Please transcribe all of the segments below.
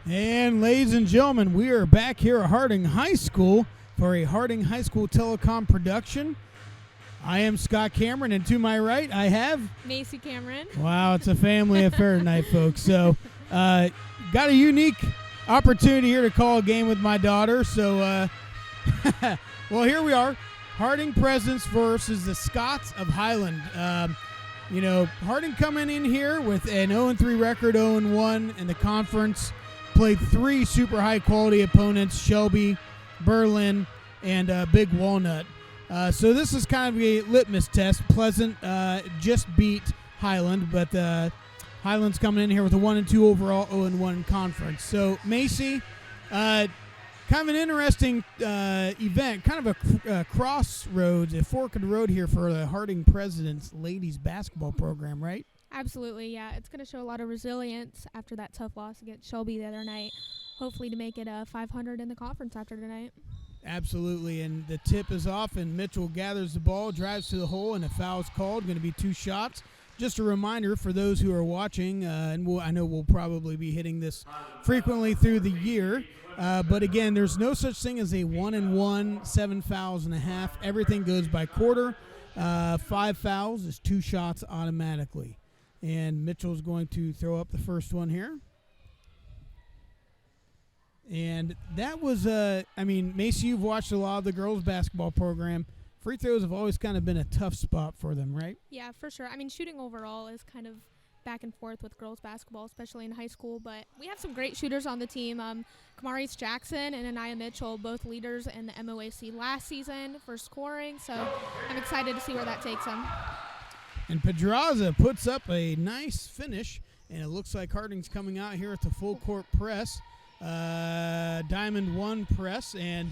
And ladies and gentlemen, we are back here at Harding High School for a Harding High School telecom production. I am Scott Cameron, and to my right, I have Macy Cameron. Wow, it's a family affair tonight, folks. So, got a unique opportunity here to call a game with my daughter. So, well, here we are. Harding Presence versus the Scots of Highland. Harding coming in here with an 0-3 record, 0-1 in the conference. Played 3 super high-quality opponents, Shelby, Berlin, and Big Walnut. So this is kind of a litmus test. Pleasant just beat Highland, but Highland's coming in here with a 1-2 overall, 0-1 conference. So, Macy, kind of an interesting event, kind of a crossroads, a fork in the road here for the Harding President's ladies basketball program, right? Absolutely, yeah. It's going to show a lot of resilience after that tough loss against Shelby the other night. Hopefully to make it 500 in the conference after tonight. Absolutely, and the tip is off, and Mitchell gathers the ball, drives to the hole, and a foul is called. Going to be 2 shots. Just a reminder for those who are watching, and I know we'll probably be hitting this frequently through the year, but again, there's no such thing as a 1-1, 7 fouls and a half. Everything goes by quarter. 5 fouls is 2 shots automatically. And Mitchell's going to throw up the first one here. And that was, Macy, you've watched a lot of the girls' basketball program. Free throws have always kind of been a tough spot for them, right? Yeah, for sure. I mean, shooting overall is kind of back and forth with girls' basketball, especially in high school. But we have some great shooters on the team. Kamaris Jackson and Anaya Mitchell, both leaders in the MOAC last season for scoring. So I'm excited to see where that takes them. And Pedraza puts up a nice finish, and it looks like Harding's coming out here at the full court press. Diamond 1 press, and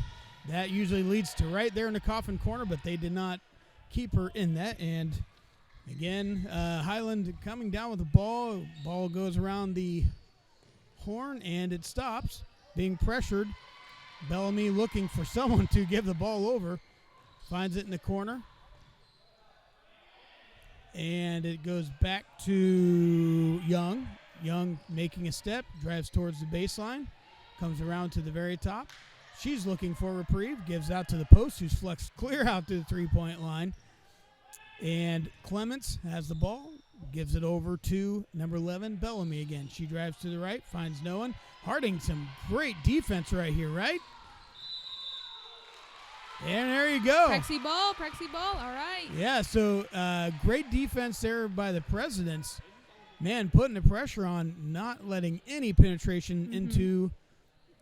that usually leads to right there in the coffin corner, but they did not keep her in that. And again, Highland coming down with the ball. Ball goes around the horn, and it stops, being pressured. Bellamy looking for someone to give the ball over. Finds it in the corner. And it goes back to Young. Young making a step, drives towards the baseline, comes around to the very top. She's looking for a reprieve, gives out to the post, who's flexed clear out to the three-point line. And Clements has the ball, gives it over to number 11, Bellamy again. She drives to the right, finds no one. Harding, some great defense right here, right? And there you go. Prexy ball, all right. Yeah, so great defense there by the Presidents. Man, putting the pressure on, not letting any penetration into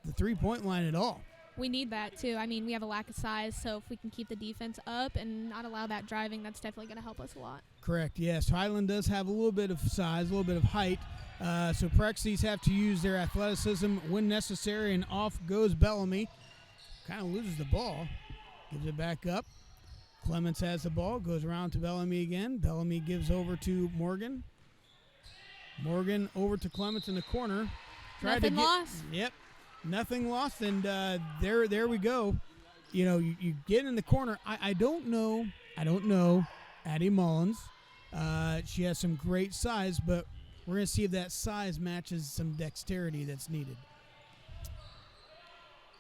the three-point line at all. We need that, too. I mean, we have a lack of size, so if we can keep the defense up and not allow that driving, that's definitely going to help us a lot. Correct, yes. Highland does have a little bit of size, a little bit of height, so Prexies have to use their athleticism when necessary, and off goes Bellamy. Kind of loses the ball. Gives it back up. Clements has the ball, goes around to Bellamy again. Bellamy gives over to Morgan. Morgan over to Clements in the corner. Nothing lost. Yep, nothing lost, and there we go. You know, you get in the corner. I don't know Addie Mullins. She has some great size, but we're going to see if that size matches some dexterity that's needed.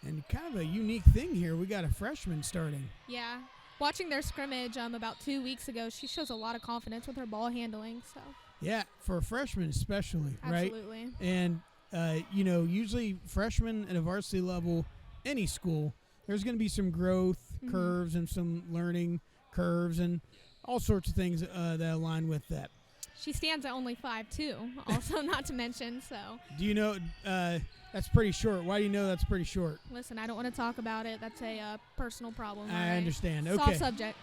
And kind of a unique thing here, we got a freshman starting. Yeah. Watching their scrimmage about 2 weeks ago, she shows a lot of confidence with her ball handling. So. Yeah, for a freshman especially, right? Absolutely. And, usually freshmen at a varsity level, any school, there's going to be some growth curves and some learning curves and all sorts of things that align with that. She stands at only 5'2", also not to mention, so. Do you know that's pretty short? Why do you know that's pretty short? Listen, I don't want to talk about it. That's a personal problem. I understand. Okay. Soft subject.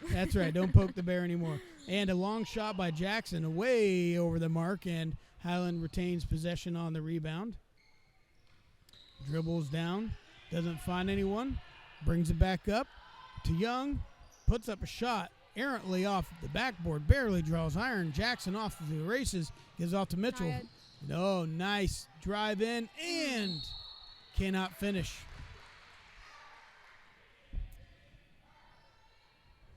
That's right. Don't poke the bear anymore. And a long shot by Jackson way over the mark, and Highland retains possession on the rebound. Dribbles down. Doesn't find anyone. Brings it back up to Young. Puts up a shot. Errantly off the backboard, barely draws iron. Jackson off to the races, gives off to Mitchell. No, nice drive in and cannot finish.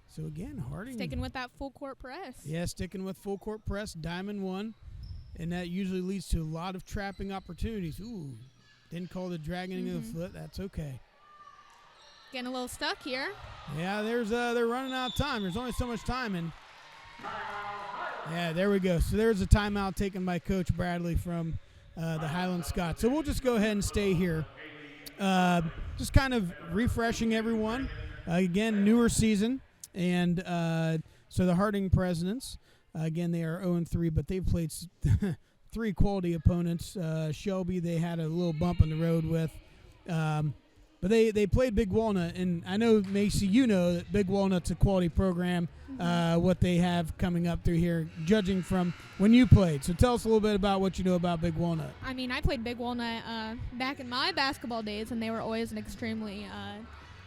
So again, Harding sticking with that full court press. Yeah, sticking with full court press. Diamond 1. and that usually leads to a lot of trapping opportunities. Ooh, didn't call the dragging of the foot. That's okay. Getting a little stuck here. Yeah, they're running out of time. There's only so much time, and yeah, there we go. So there's a timeout taken by Coach Bradley from the Highland Scots. So we'll just go ahead and stay here. Just kind of refreshing everyone. Again, newer season, and so the Harding Presidents, again, they are 0-3, but they've played 3 quality opponents. Shelby, they had a little bump in the road with. But they played Big Walnut, and I know, Macy, you know that Big Walnut's a quality program, what they have coming up through here, judging from when you played. So tell us a little bit about what you know about Big Walnut. I mean, I played Big Walnut back in my basketball days, and they were always an extremely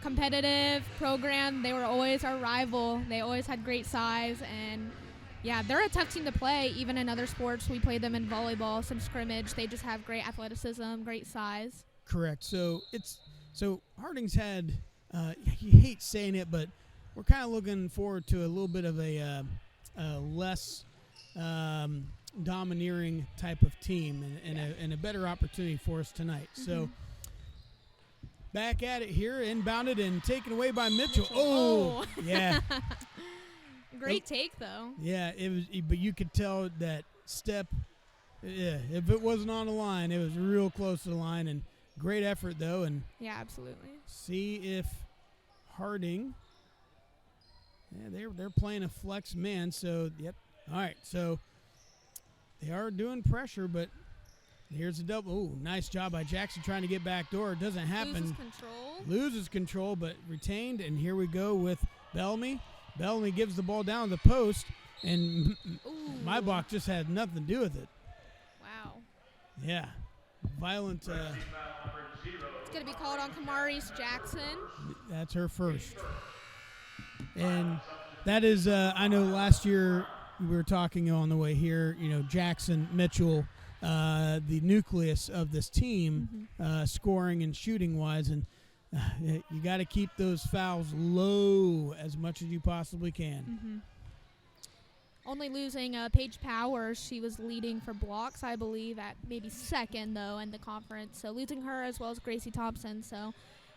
competitive program. They were always our rival. They always had great size, and yeah, they're a tough team to play. Even in other sports, we played them in volleyball, some scrimmage. They just have great athleticism, great size. Correct. So Harding's had, you hate saying it, but we're kind of looking forward to a little bit of a less domineering type of team and a better opportunity for us tonight. So back at it here, inbounded and taken away by Mitchell. Oh, yeah. Great take, though. Yeah, it was, but you could tell that step, if it wasn't on the line, it was real close to the line, and great effort, though, and yeah, absolutely. See if Harding, they're playing a flex man, so, yep. All right, so they are doing pressure, but here's a double. Oh, nice job by Jackson trying to get back door. It doesn't happen. Loses control, but retained, and here we go with Bellamy. Bellamy gives the ball down the post, and my block just had nothing to do with it. Wow. Yeah. Violent. It's going to be called on Kamari's Jackson. That's her first. And that is, I know last year we were talking on the way here, Jackson, Mitchell, the nucleus of this team, scoring and shooting wise, and you got to keep those fouls low as much as you possibly can. Only losing Paige Powers. She was leading for blocks, I believe, at maybe second, though, in the conference. So losing her as well as Gracie Thompson. So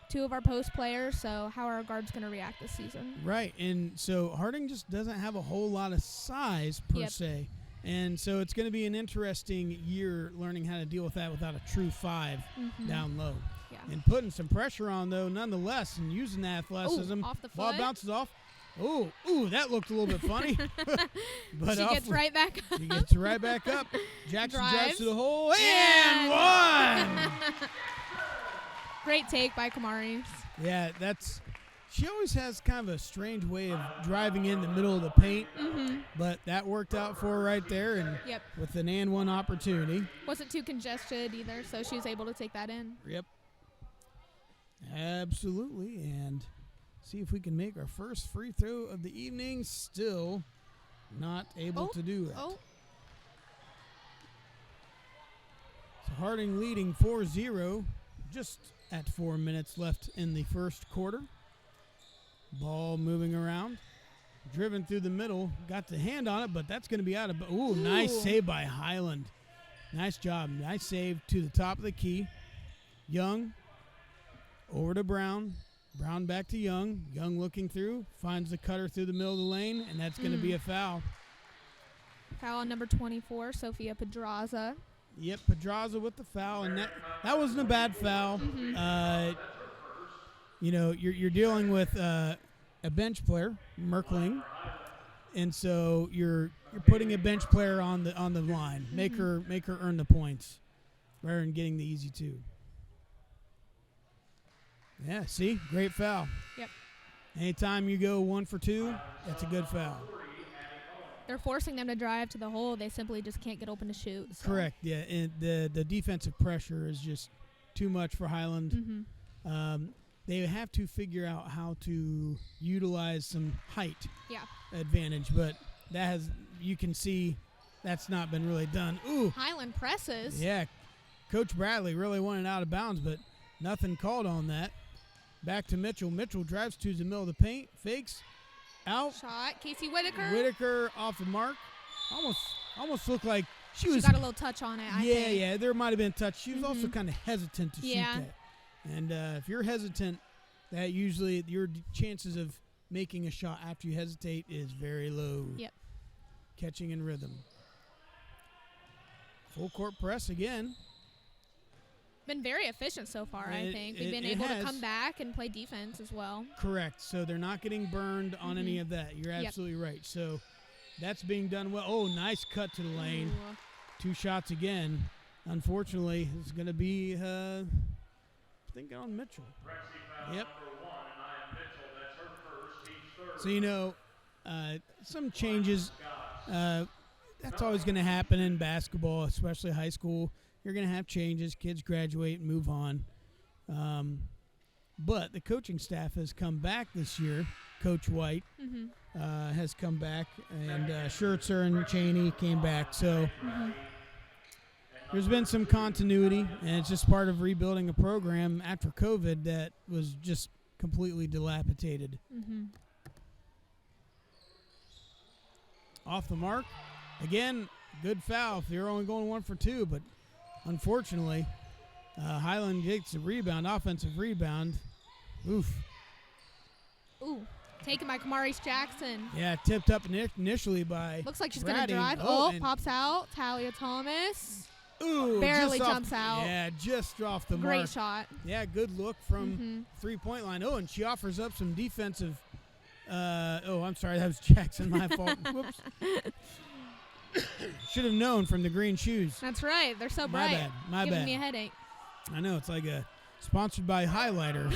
2 of our post players. So how are our guards going to react this season? Right. And so Harding just doesn't have a whole lot of size per se. And so it's going to be an interesting year learning how to deal with that without a true 5 down low. Yeah. And putting some pressure on, though, nonetheless, and using that athleticism. Off the foot. Ball bounces off. Ooh, that looked a little bit funny. But she gets right back up. She gets right back up. Jackson drives to the hole, and one! Great take by Kamari. Yeah, she always has kind of a strange way of driving in the middle of the paint, but that worked out for her right there, and with an and one opportunity. Wasn't too congested either, so she was able to take that in. Yep. Absolutely, and see if we can make our first free throw of the evening. Still not able to do it. So Harding leading 4-0, just at 4 minutes left in the first quarter. Ball moving around, driven through the middle, got the hand on it, but that's going to be out of. Ooh, nice save by Highland. Nice job. Nice save to the top of the key. Young over to Brown. Brown back to Young. Young looking through, finds the cutter through the middle of the lane, and that's going to be a foul. Foul on number 24, Sophia Pedraza. Yep, Pedraza with the foul, and that wasn't a bad foul. You're dealing with a bench player, Merkling, and so you're putting a bench player on the line. Make her earn the points rather than getting the easy 2. Yeah, see? Great foul. Yep. Anytime you go 1 for 2, that's a good foul. They're forcing them to drive to the hole. They simply just can't get open to shoot. So. Correct, yeah. And the defensive pressure is just too much for Highland. They have to figure out how to utilize some height advantage, but you can see that's not been really done. Ooh. Highland presses. Yeah. Coach Bradley really wanted out of bounds, but nothing called on that. Back to Mitchell. Mitchell drives to the middle of the paint, fakes, out. Shot, Casey Whitaker. Whitaker off the mark. Almost almost looked like she She was. got a little touch on it, I think. Yeah, there might have been a touch. She was also kind of hesitant to shoot that. And if you're hesitant, that usually your chances of making a shot after you hesitate is very low. Yep. Catching in rhythm. Full court press again. Been very efficient so far, I think. They've been able to come back and play defense as well. Correct. So they're not getting burned on any of that. You're absolutely right. So that's being done well. Oh, nice cut to the lane. Ooh. 2 shots again. Unfortunately, it's going to be, I think, on Mitchell. Yep. So, some changes. That's always going to happen in basketball, especially high school. You're going to have changes. Kids graduate and move on. But the coaching staff has come back this year. Coach White has come back, and Schertzer and Cheney came back. So there's been some continuity, and it's just part of rebuilding a program after COVID that was just completely dilapidated. Off the mark. Again, good foul if you're only going 1 for 2, but unfortunately, Highland gets a rebound, offensive rebound. Oof. Ooh, taken by Kamaris Jackson. Yeah, tipped up initially by Looks like she's going to drive. Pops out. Talia Thomas. Ooh, barely jumps out. Yeah, just off the mark. Great shot. Yeah, good look from 3-point line. Oh, and she offers up some defensive. I'm sorry, that was Jackson. My fault. Whoops. Should have known from the green shoes. That's right. They're so bright. My bad. Giving me a headache. I know. It's like sponsored by Highlighter.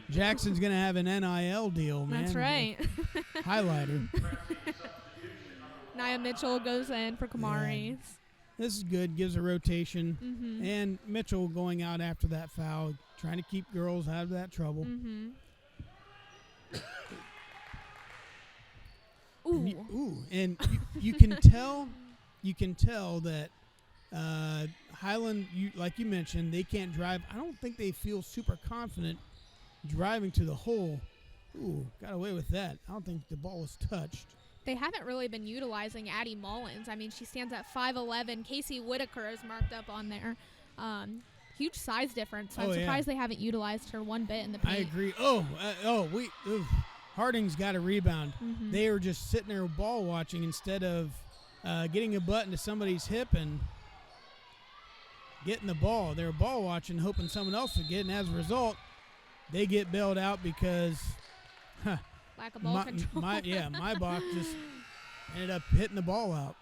Jackson's going to have an NIL deal, man. That's right. Highlighter. Nia Mitchell goes in for Kamaris. Yeah. This is good. Gives a rotation. And Mitchell going out after that foul, trying to keep girls out of that trouble. And you can tell that Highland, like you mentioned, they can't drive. I don't think they feel super confident driving to the hole. Ooh, got away with that. I don't think the ball was touched. They haven't really been utilizing Addie Mullins. I mean, she stands at 5'11". Casey Whitaker is marked up on there. Huge size difference. So I'm surprised they haven't utilized her one bit in the paint. I agree. Harding's got a rebound. They were just sitting there ball watching instead of getting a butt into somebody's hip and getting the ball. They were ball watching, hoping someone else would get it, and as a result, they get bailed out because lack of ball control. My Bach just ended up hitting the ball out.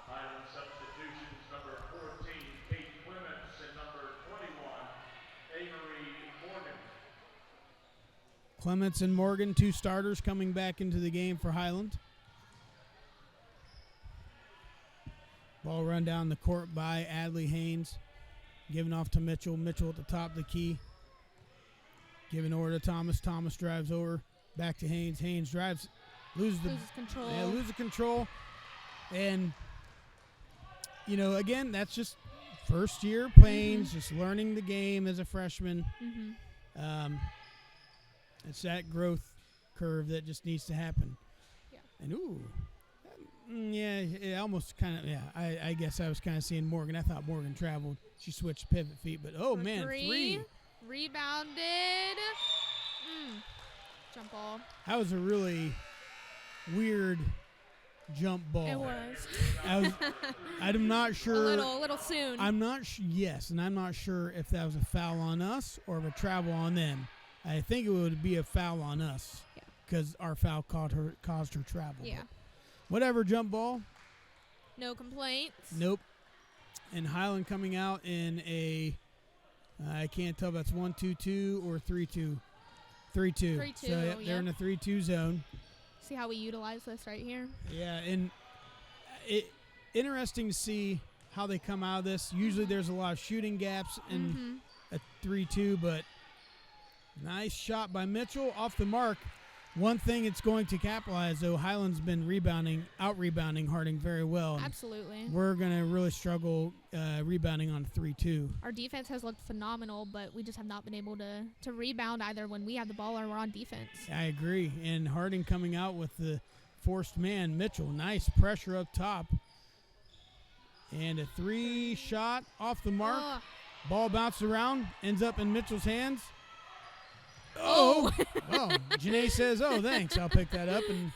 Highland substitutions, number 14, Kate Clements, and number 21, Avery Morgan. Clements and Morgan, 2 starters coming back into the game for Highland. Ball run down the court by Adley Haynes. Given off to Mitchell. Mitchell at the top of the key. Giving over to Thomas. Thomas drives over. Back to Haynes. Haynes drives. Loses control. Yeah, loses control. And, again, that's just first year playing, just learning the game as a freshman. It's that growth curve that just needs to happen. Yeah. And, it almost kind of, I guess I was kind of seeing Morgan. I thought Morgan traveled. She switched pivot feet, but, three. Rebounded. Jump ball. That was a really weird jump ball. It was. I'm not sure. A little soon. I'm not yes, and I'm not sure if that was a foul on us or if a travel on them. I think it would be a foul on us because our foul caused her travel. Yeah. But whatever, jump ball. No complaints. Nope. And Highland coming out in I can't tell if that's 1-2-2 or 3-2. 3-2. 3-2. So they're in a 3-2 zone. See how we utilize this right here? Yeah, and interesting to see how they come out of this. Usually there's a lot of shooting gaps in a 3-2, but nice shot by Mitchell off the mark. One thing it's going to capitalize, though, Highland's been out-rebounding Harding very well. Absolutely. We're going to really struggle rebounding on 3-2. Our defense has looked phenomenal, but we just have not been able to rebound either when we have the ball or we're on defense. I agree. And Harding coming out with the forced man, Mitchell. Nice pressure up top. And a 3-shot off the mark. Ugh. Ball bounced around, ends up in Mitchell's hands. Oh, Janae says, "Oh, thanks. I'll pick that up and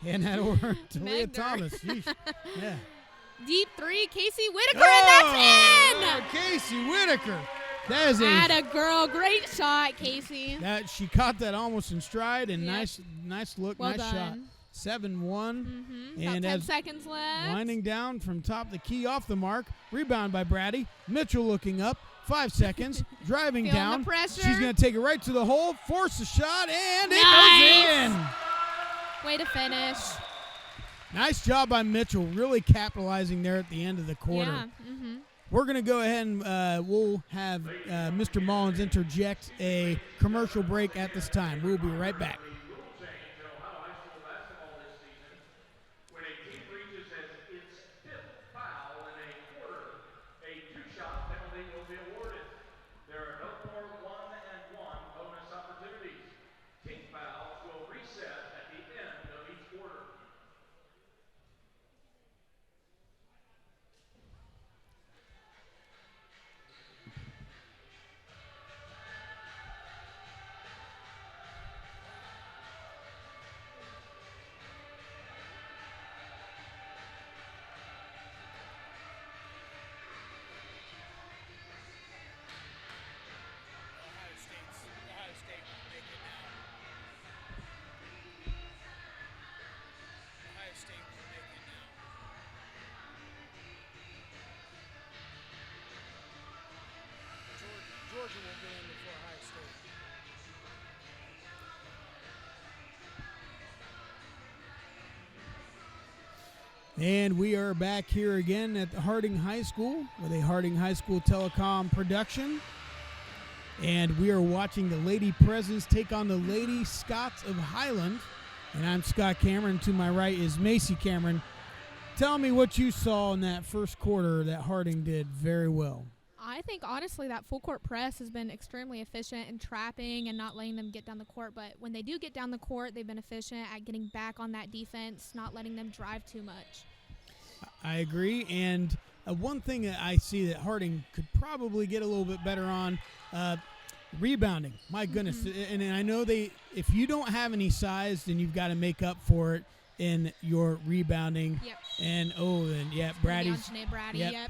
hand that over to Leah Megner. Thomas." Yeesh. Yeah. Deep three, Casey Whitaker, and that's in! Casey Whitaker. That is Atta girl, great shot, Casey. that she caught that almost in stride and Yep. nice look, Well nice shot. done. 7-1. Mm-hmm. And About 10 as seconds left. winding down from top of the key off the mark. Rebound by Brady. Mitchell looking up. 5 seconds. Driving Feeling down. the pressure. She's going to take it right to the hole. Force the shot. And it Nice. goes in. Way to finish. Nice job by Mitchell. Really capitalizing there at the end of the quarter. Yeah. Mm-hmm. We're going to go ahead and we'll have Mr. Mullins interject a commercial break at this time. We'll be right back. Rule change in Ohio high school basketball this season. When a team reaches its 5th foul in a quarter, a 2-shot penalty will be awarded. There are no more 1-and-1 bonus opportunities. Team fouls will reset at the end of each quarter. Georgia will get in before Ohio State. And we are back here again at the Harding High School with a Harding High School Telecom production. And we are watching the Lady Presidents take on the Lady Scots of Highland. And I'm Scott Cameron. To my right is Macy Cameron. Tell me what you saw in that first quarter that Harding did very well. I think, honestly, that full court press has been extremely efficient in trapping and not letting them get down the court. But when they do get down the court, they've been efficient at getting back on that defense, not letting them drive too much. I agree. And one thing that I see that Harding could probably get a little bit better on, rebounding. My goodness. And I know if you don't have any size, then you've got to make up for it in your rebounding. Yep. And, Brady's. Brady, yep.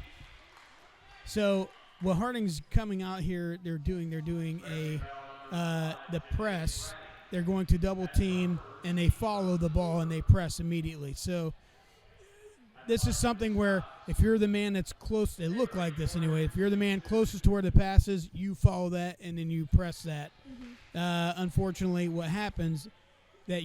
So what Harding's coming out here, they're doing the press. They're going to double team, and they follow the ball, and they press immediately. So this is something where if you're the man that's close, they look like this anyway. If you're the man closest to where the pass is, you follow that, and then you press that. Unfortunately, what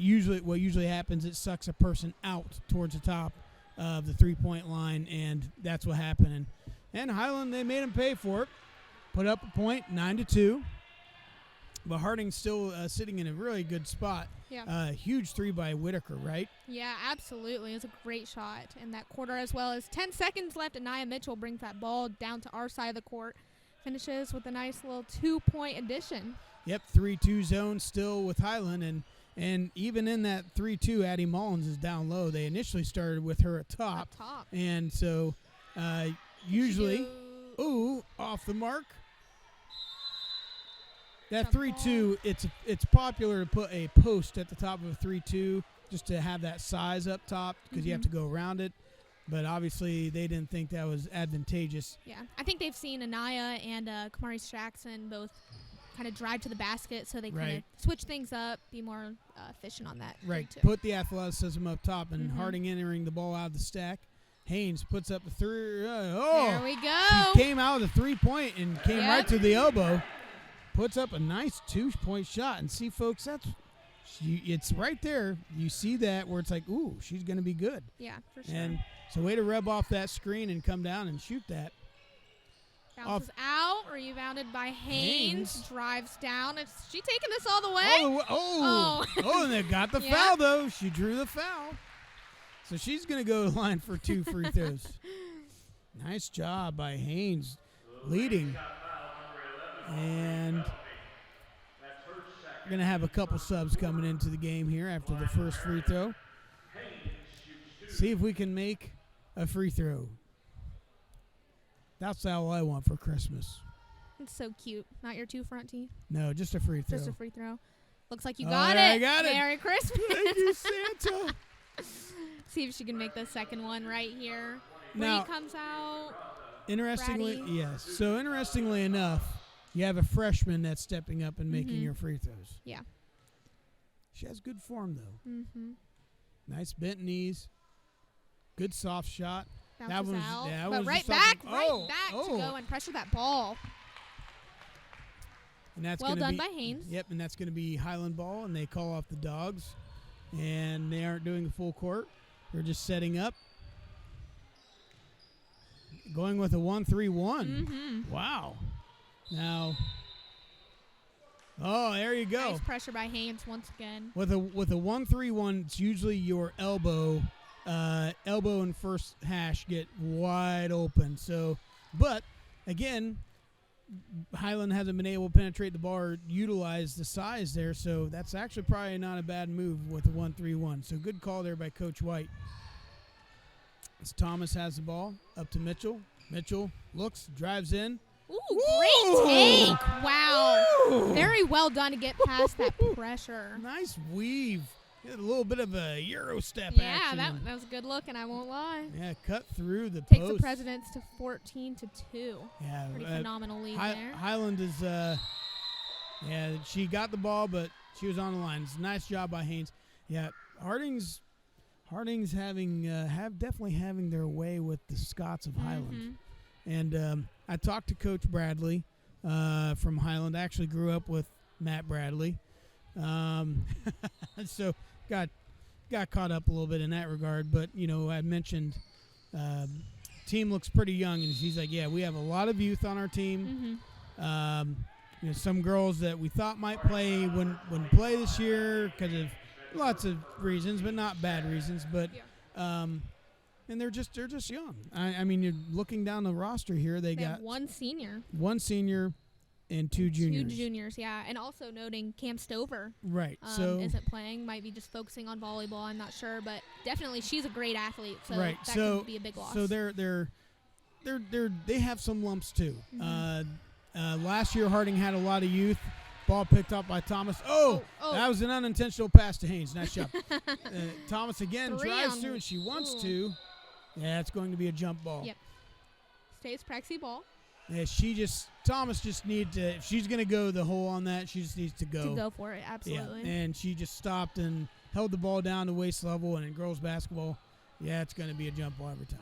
usually happens, it sucks a person out towards the top of the three-point line, and that's what happened. And Highland, they made him pay for it. Put up a point, 9-2. But Harding's still sitting in a really good spot. Yeah. Huge three by Whitaker, right? Yeah, absolutely. It was a great shot in that quarter, as well as 10 seconds left, and Nia Mitchell brings that ball down to our side of the court. Finishes with a nice little 2-point addition. Yep, 3-2 zone still with Highland. And even in that 3-2, Addie Mullins is down low. They initially started with her at top. And so usually, off the mark. That 3-2, it's popular to put a post at the top of a 3-2 just to have that size up top because you have to go around it. But obviously, they didn't think that was advantageous. Yeah, I think they've seen Anaya and Kamari Jackson both kind of drive to the basket, so they kind of switch things up, be more efficient on that. Right, too. put the athleticism up top, and Harding entering the ball out of the stack. Haynes puts up a three. There we go. She came out with a 3-point and came right to the elbow. Puts up a nice 2-point shot. And see, folks, it's right there. You see that where it's like, ooh, she's going to be good. Yeah, for sure. And so way to rub off that screen and come down and shoot that. Bounces out, rebounded by Haynes. Drives down. Is she taking this all the way? And they got the foul, though. She drew the foul. So she's going to go to the line for 2 free throws. Nice job by Haynes leading. And we're going to have a couple subs coming into the game here after the first free throw. See if we can make a free throw. That's all I want for Christmas. It's so cute. Not your two front teeth. No, just a free throw. Just a free throw. Looks like you got it. I got it. Merry Christmas. Thank you, Santa. See if she can make the second one right here. Now, Bree comes out. Interestingly, Bratty. yes. So interestingly enough, you have a freshman that's stepping up and making your free throws. Yeah. She has good form, though. Mm-hmm. Nice bent knees. Good soft shot. Bounces out. Yeah, but was right just back something- to go and pressure that ball. And that's Well gonna done be, by Haynes. Yep, and that's going to be Highland ball, and they call off the dogs. And they aren't doing a full court. They're just setting up. Going with a 1-3-1. Mm-hmm. Wow. Now, there you go. Nice pressure by Haynes once again. With a 1-3-1, it's usually your elbow and first hash get wide open. So, but again, Highland hasn't been able to penetrate the ball or utilize the size there. So that's actually probably not a bad move with a 1-3-1. So good call there by Coach White. As Thomas has the ball up to Mitchell. Mitchell looks, drives in. Ooh, great take. Wow. Ooh. Very well done to get past that pressure. Nice weave. Get a little bit of a Euro step Yeah, action. that was a good look, and I won't lie. Yeah, cut through the Takes post. the Presidents to 14-2. Yeah, Pretty phenomenal lead there. Highland is, she got the ball, but she was on the line. It's a nice job by Haynes. Yeah, Harding's have definitely having their way with the Scots of Highland. And I talked to Coach Bradley from Highland. I actually grew up with Matt Bradley. So got caught up a little bit in that regard. But, I mentioned team looks pretty young. And he's like, yeah, we have a lot of youth on our team. Some girls that we thought might play wouldn't play this year because of lots of reasons, but not bad reasons. But and they're just young. I mean, you're looking down the roster here. They got have one senior and two juniors. Two juniors, yeah. And also noting Cam Stover. Right. Isn't playing. Might be just focusing on volleyball. I'm not sure, but definitely she's a great athlete. So right. that could be a big loss. So they have some lumps too. Last year Harding had a lot of youth. Ball picked up by Thomas. That was an unintentional pass to Haynes. Nice job. Thomas again drives through, and she wants to. Yeah, it's going to be a jump ball. Yep. Stays Prexy ball. Yeah, Thomas just needs to, if she's going to go the hole on that, she just needs to go. To go for it, absolutely. Yeah, and she just stopped and held the ball down to waist level, and in girls basketball, it's going to be a jump ball every time.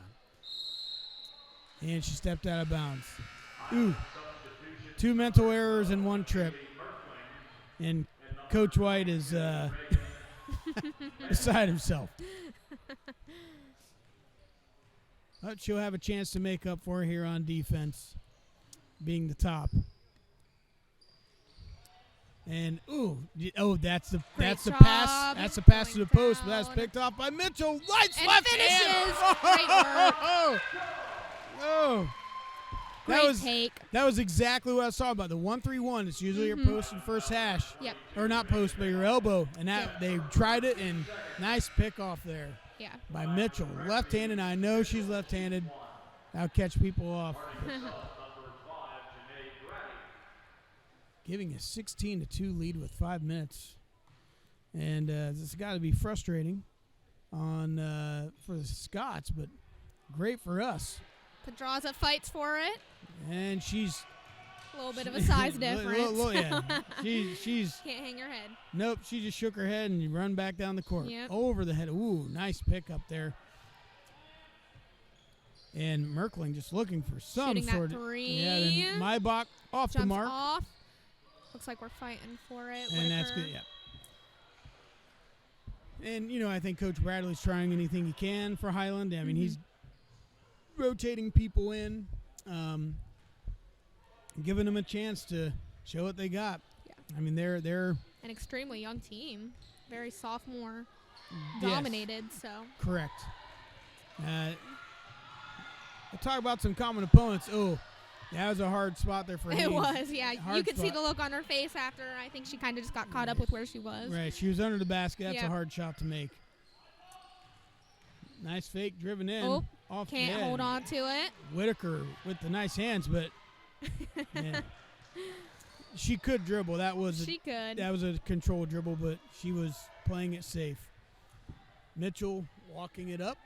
And she stepped out of bounds. Ooh. 2 mental errors and 1 trip. And Coach White is beside himself. But she'll have a chance to make up for it here on defense, being the top. And that's the pass. That's the pass to the post, but that's picked off by Mitchell. Lights left hand. Great work. Great take. That was exactly what I was talking about. The 1-3-1. It's usually your post and first hash. Yep. Or not post, but your elbow. And they tried it, and nice pick off there. Yeah. By Mitchell. Left-handed. I know she's left-handed. That'll catch people off. Giving a 16-2 lead with 5 minutes. And this has got to be frustrating for the Scots, but great for us. Pedraza fights for it. And she's a little bit of a size difference. She's can't hang her head. Nope, she just shook her head and run back down the court. Yep. Over the head. Ooh, nice pick up there. And Merkling just looking for some Shooting sort that of. three. Yeah, then Maibach off the mark. Off. Looks like we're fighting for it. And that's good, yeah. And, I think Coach Bradley's trying anything he can for Highland. I mean, he's rotating people in, giving them a chance to show what they got. Yeah. I mean, they're an extremely young team, very sophomore dominated. Yes. So correct. We'll talk about some common opponents. Oh, that was a hard spot there for Haynes. It was, yeah. Hard you could spot. see the look on her face after. I think she kind of just got caught up with where she was. Right, she was under the basket. That's a hard shot to make. Nice fake driven in. Oh, off the can't head. hold on to it. Whitaker with the nice hands, but man, she could dribble. That was a controlled dribble, but she was playing it safe. Mitchell walking it up.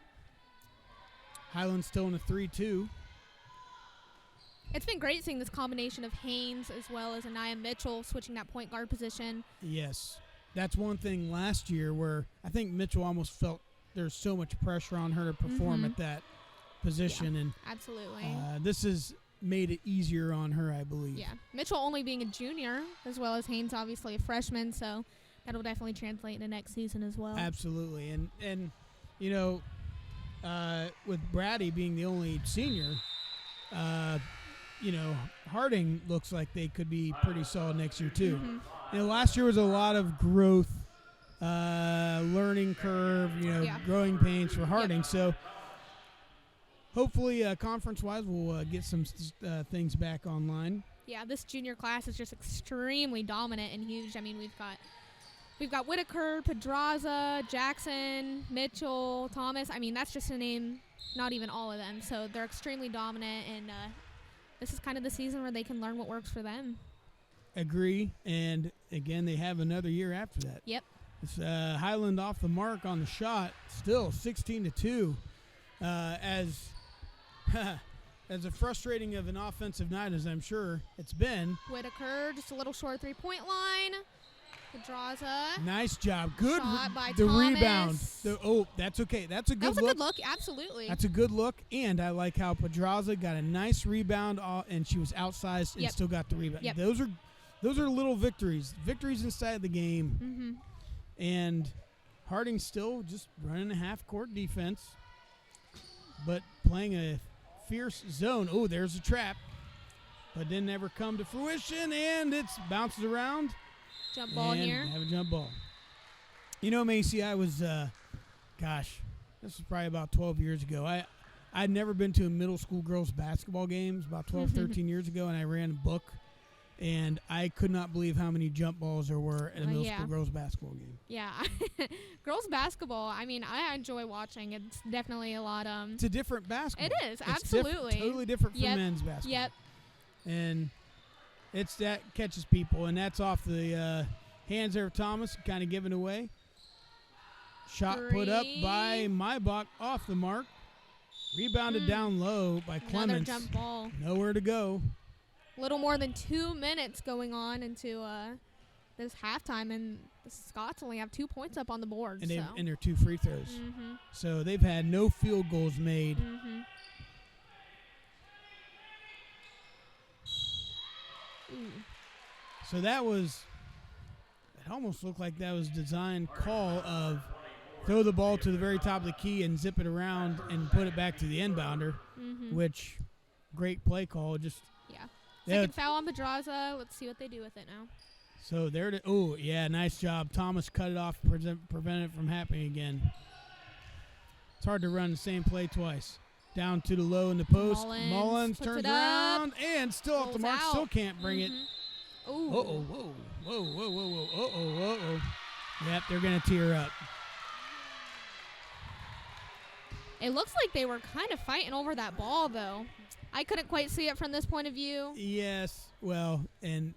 Highland still in a 3-2. It's been great seeing this combination of Haynes as well as Anaya Mitchell switching that point guard position. Yes. That's one thing last year where I think Mitchell almost felt there's so much pressure on her to perform at that position. And absolutely. This has made it easier on her, I believe. Yeah. Mitchell only being a junior as well as Haynes obviously a freshman, so that'll definitely translate into next season as well. Absolutely. And you know, with Brady being the only senior, you know, Harding looks like they could be pretty solid next year too. You know, last year was a lot of growth, learning curve, you know, growing pains for Harding. So hopefully conference-wise we'll get some things back online. Yeah, this junior class is just extremely dominant and huge. I mean, we've got Whitaker, Pedraza, Jackson, Mitchell, Thomas. I mean, that's just to name not even all of them. So they're extremely dominant, and this is kind of the season where they can learn what works for them. Agree. And, again, they have another year after that. Yep. It's Highland off the mark on the shot, still 16-2. As a frustrating of an offensive night as I'm sure it's been. Whitaker, just a little short three-point line. Pedraza. Nice job. Good. Shot by the Thomas. Rebound. That's okay. That's a good look. That was a good look, absolutely. That's a good look, and I like how Pedraza got a nice rebound, and she was outsized and still got the rebound. Yep. Those are little victories inside the game. And Harding still just running a half-court defense, but playing a fierce zone. Oh, there's a trap, but didn't ever come to fruition, and it bounces around. Jump ball and here. Have a jump ball. You know, Macy, I was, this was probably about 12 years ago. I'd never been to a middle school girls basketball games about 12, 13 years ago, and I ran a book, and I could not believe how many jump balls there were at a middle school girls basketball game. Yeah. Girls basketball, I mean, I enjoy watching. It's definitely a lot. It's a different basketball. It is, absolutely. Totally different from men's basketball. Yep. And that catches people, and that's off the hands there of Thomas, kind of given away. Shot put up by Maybach off the mark. Rebounded down low by Clements. Another jump ball. Nowhere to go. Little more than 2 minutes going on into this halftime, and the Scots only have 2 points up on the board. And they're 2 free throws. So they've had no field goals made. So it almost looked like that was designed call of throw the ball to the very top of the key and zip it around and put it back to the inbounder, which great play call. Second foul on Pedraza. Let's see what they do with it now. So nice job. Thomas cut it off, prevent it from happening again. It's hard to run the same play twice. Down to the low in the post. Mullins turns around and still off the mark. Still can't bring it. Ooh. Whoa. Yep, they're going to tear up. It looks like they were kind of fighting over that ball, though. I couldn't quite see it from this point of view. Yes, well, and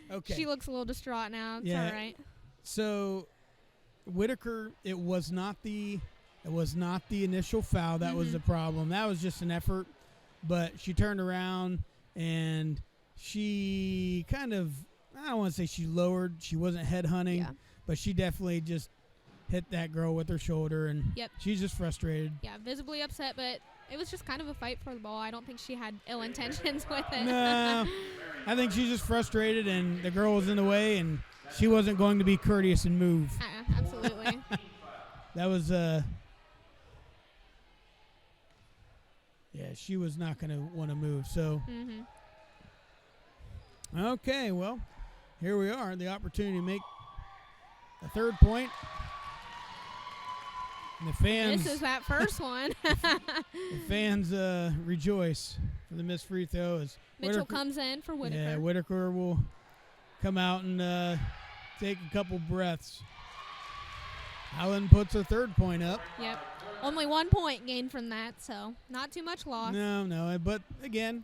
okay. She looks a little distraught now. It's all right. So Whitaker, it was not the initial foul that was the problem. That was just an effort, but she turned around and she kind of, I don't want to say she lowered. She wasn't head hunting, but she definitely just hit that girl with her shoulder, and she's just frustrated. Yeah, visibly upset, but it was just kind of a fight for the ball. I don't think she had ill intentions with it. No, I think she's just frustrated, and the girl was in the way, and she wasn't going to be courteous and move. Absolutely. That was, she was not going to want to move. So, okay, well, here we are. The opportunity to make a third point. And the fans. This is that first one. The fans rejoice for the missed free throw. As Mitchell comes in for Whitaker. Yeah, Whitaker will come out and take a couple breaths. Highland puts her third point up. Yep. Only 1 point gained from that, so not too much loss. No. But, again,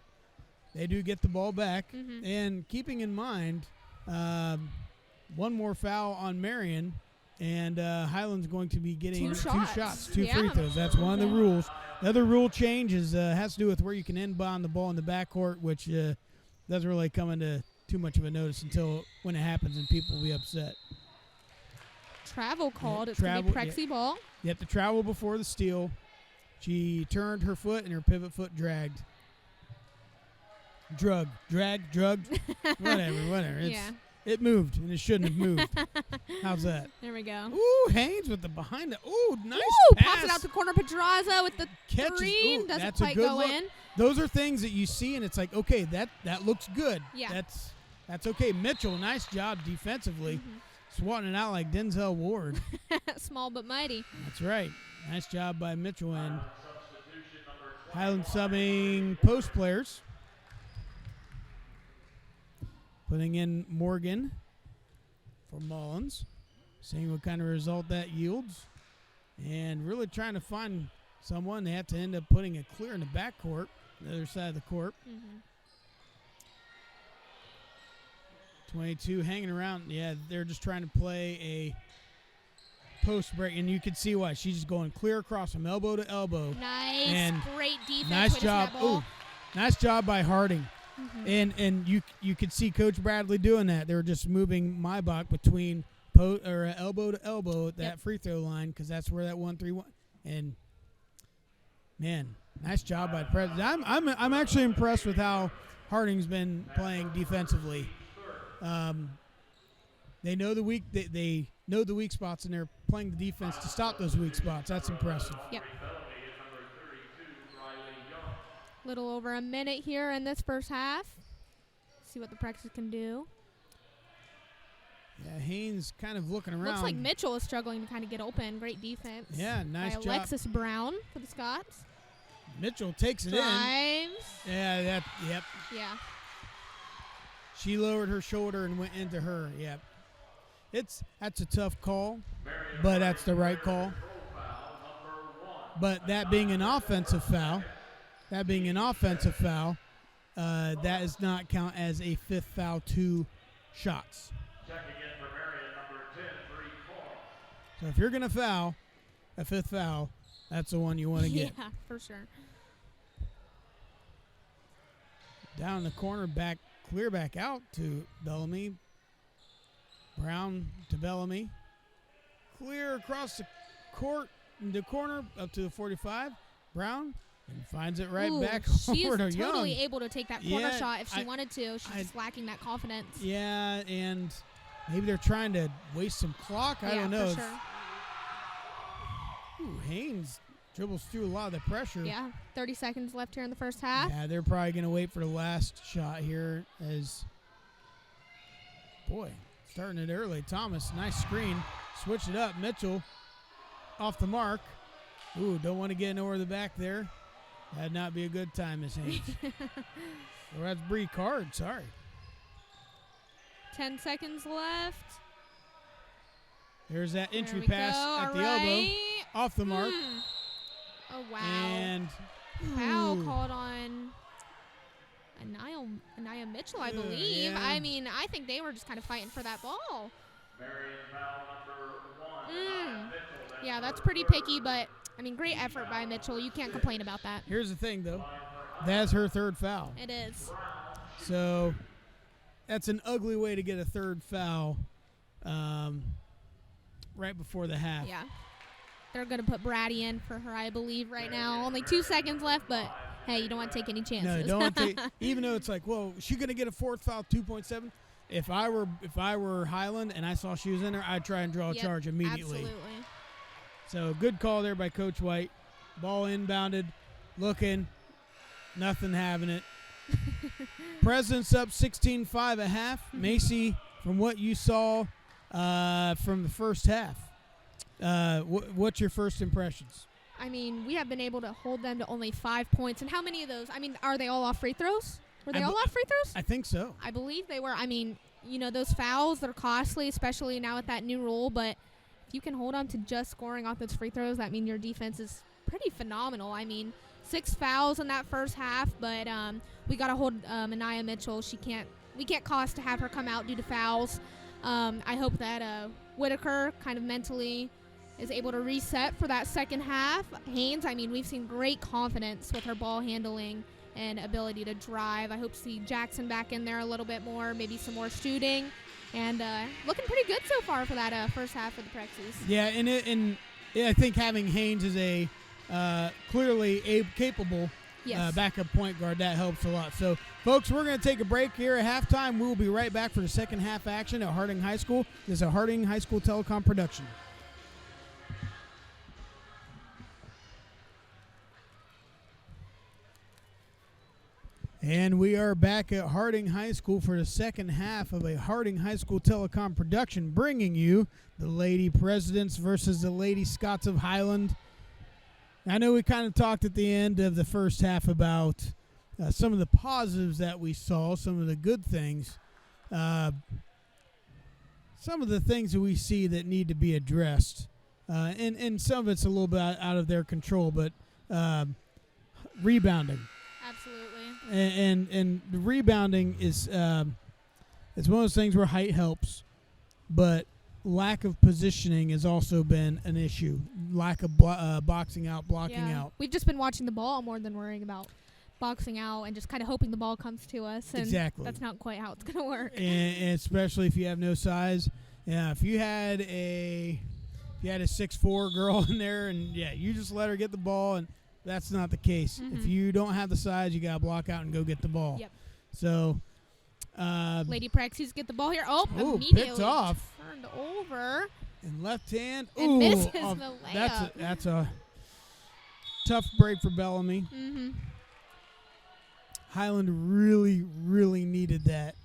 they do get the ball back. Mm-hmm. And keeping in mind, one more foul on Marion, and Highland's going to be getting two shots, two free throws. That's one of the rules. The other rule change has to do with where you can inbound the ball in the backcourt, which doesn't really come into too much of a notice until when it happens and people will be upset. Travel called. Yeah, it's going to be Prexy ball. You have to travel before the steal. She turned her foot and her pivot foot dragged. Drugged. Whatever. It moved, and it shouldn't have moved. How's that? There we go. Ooh, Haynes with the behind it. Ooh, nice pass. Pops it out to corner. Pedraza with the Catches. three. Ooh, Doesn't that's a quite good go look. in. Those are things that you see, and it's like, okay, that looks good. Yeah. That's okay. Mitchell, nice job defensively. Mm-hmm. Swatting it out like Denzel Ward. Small but mighty. That's right. Nice job by Mitchell. And Highland subbing post players. Putting in Morgan for Mullins. Seeing what kind of result that yields. And really trying to find someone. They have to end up putting it clear in the backcourt, the other side of the court. Mm-hmm. 22 hanging around. Yeah, they're just trying to play a post break, and you can see why. She's just going clear across from elbow to elbow. Nice. And great defense. nice job. Ooh, nice job by Harding. Mm-hmm. And you could see Coach Bradley doing that. They were just moving Maibach between elbow to elbow at that free throw line because that's where that 1-3-1. And man, nice job by the president. I'm actually impressed with how Harding's been playing defensively. They know the weak spots, and they're playing the defense to stop those weak spots. That's impressive. Yep. Little over a minute here in this first half. See what the Prexes can do. Yeah, Haynes kind of looking around. Looks like Mitchell is struggling to kind of get open. Great defense. Yeah, nice by job. Alexis Brown for the Scots. Mitchell takes it Drives. in. Yeah, yep. Yeah. She lowered her shoulder and went into her. Yep. That's a tough call, but that's the right call. But that being an offensive foul, that does not count as a fifth foul, 2 shots. So if you're going to foul, a fifth foul, that's the one you want to get. Yeah, for sure. Down in the corner, clear back out to Bellamy. Brown to Bellamy. Clear across the court, in the corner, up to the 45. Brown. And finds it right back she over to is Young. totally able to take that corner shot if she wanted to. She's just lacking that confidence. Yeah, and maybe they're trying to waste some clock. I don't know. For sure. Haynes dribbles through a lot of the pressure. Yeah, 30 seconds left here in the first half. Yeah, they're probably going to wait for the last shot here as, boy, starting it early. Thomas, nice screen. Switch it up. Mitchell off the mark. Ooh, don't want to get over the back there. That'd not be a good time, Miss Haynes. Or that's Bree Card, sorry. 10 seconds left. There's that entry pass at the elbow. Off the mark. Oh, wow. And foul called on Anaya Mitchell, I believe. Yeah. I mean, I think they were just kind of fighting for that ball. Marion foul number 1. Yeah, that's pretty picky, but, I mean, great effort by Mitchell. You can't complain about that. Here's the thing, though. That's her third foul. It is. So that's an ugly way to get a third foul right before the half. Yeah. They're going to put Brady in for her, I believe, right now. Only 2 seconds left, but, hey, you don't want to take any chances. No, don't want to take, even though it's like, well, is she going to get a fourth foul, 2.7? If I were Highland and I saw she was in there, I'd try and draw a charge immediately. Absolutely. So good call there by Coach White. Ball inbounded, looking, nothing having it. Presidents up 16-5 at half. Macy, from what you saw from the first half, what's your first impressions? I mean, we have been able to hold them to only 5 points. And how many of those? I mean, are they all off free throws? Were they all off free throws? I think so. I believe they were. I mean, you know, those fouls, they're costly, especially now with that new rule. But if you can hold on to just scoring off those free throws, that means your defense is pretty phenomenal. I mean, 6 fouls in that first half, but we got to hold Anaya Mitchell. We can't cause to have her come out due to fouls. I hope that Whitaker kind of mentally is able to reset for that second half. Haynes, I mean, we've seen great confidence with her ball handling and ability to drive. I hope to see Jackson back in there a little bit more, maybe some more shooting, and looking pretty good so far for that first half of the Prexies. Yeah, and I think having Haynes as a clearly capable backup point guard, that helps a lot. So, folks, we're going to take a break here at halftime. We will be right back for the second half action at Harding High School. This is a Harding High School Telecom production. And we are back at Harding High School for the second half of a Harding High School Telecom production, bringing you the Lady Presidents versus the Lady Scots of Highland. I know we kind of talked at the end of the first half about some of the positives that we saw, some of the good things, some of the things that we see that need to be addressed. And some of it's a little bit out of their control, but rebounding. Absolutely. And the rebounding is it's one of those things where height helps, but lack of positioning has also been an issue. Lack of boxing out, blocking out. We've just been watching the ball more than worrying about boxing out and just kind of hoping the ball comes to us. And exactly. That's not quite how it's going to work. And especially if you have no size. Yeah, if you had a 6'4" girl in there and, you just let her get the ball, and that's not the case. Mm-hmm. If you don't have the size, you got to block out and go get the ball. Yep. So, Lady Prexies get the ball here. Immediately picked off. Turned over. And left hand. And misses the layup. That's a tough break for Bellamy. Mm-hmm. Highland really, really needed that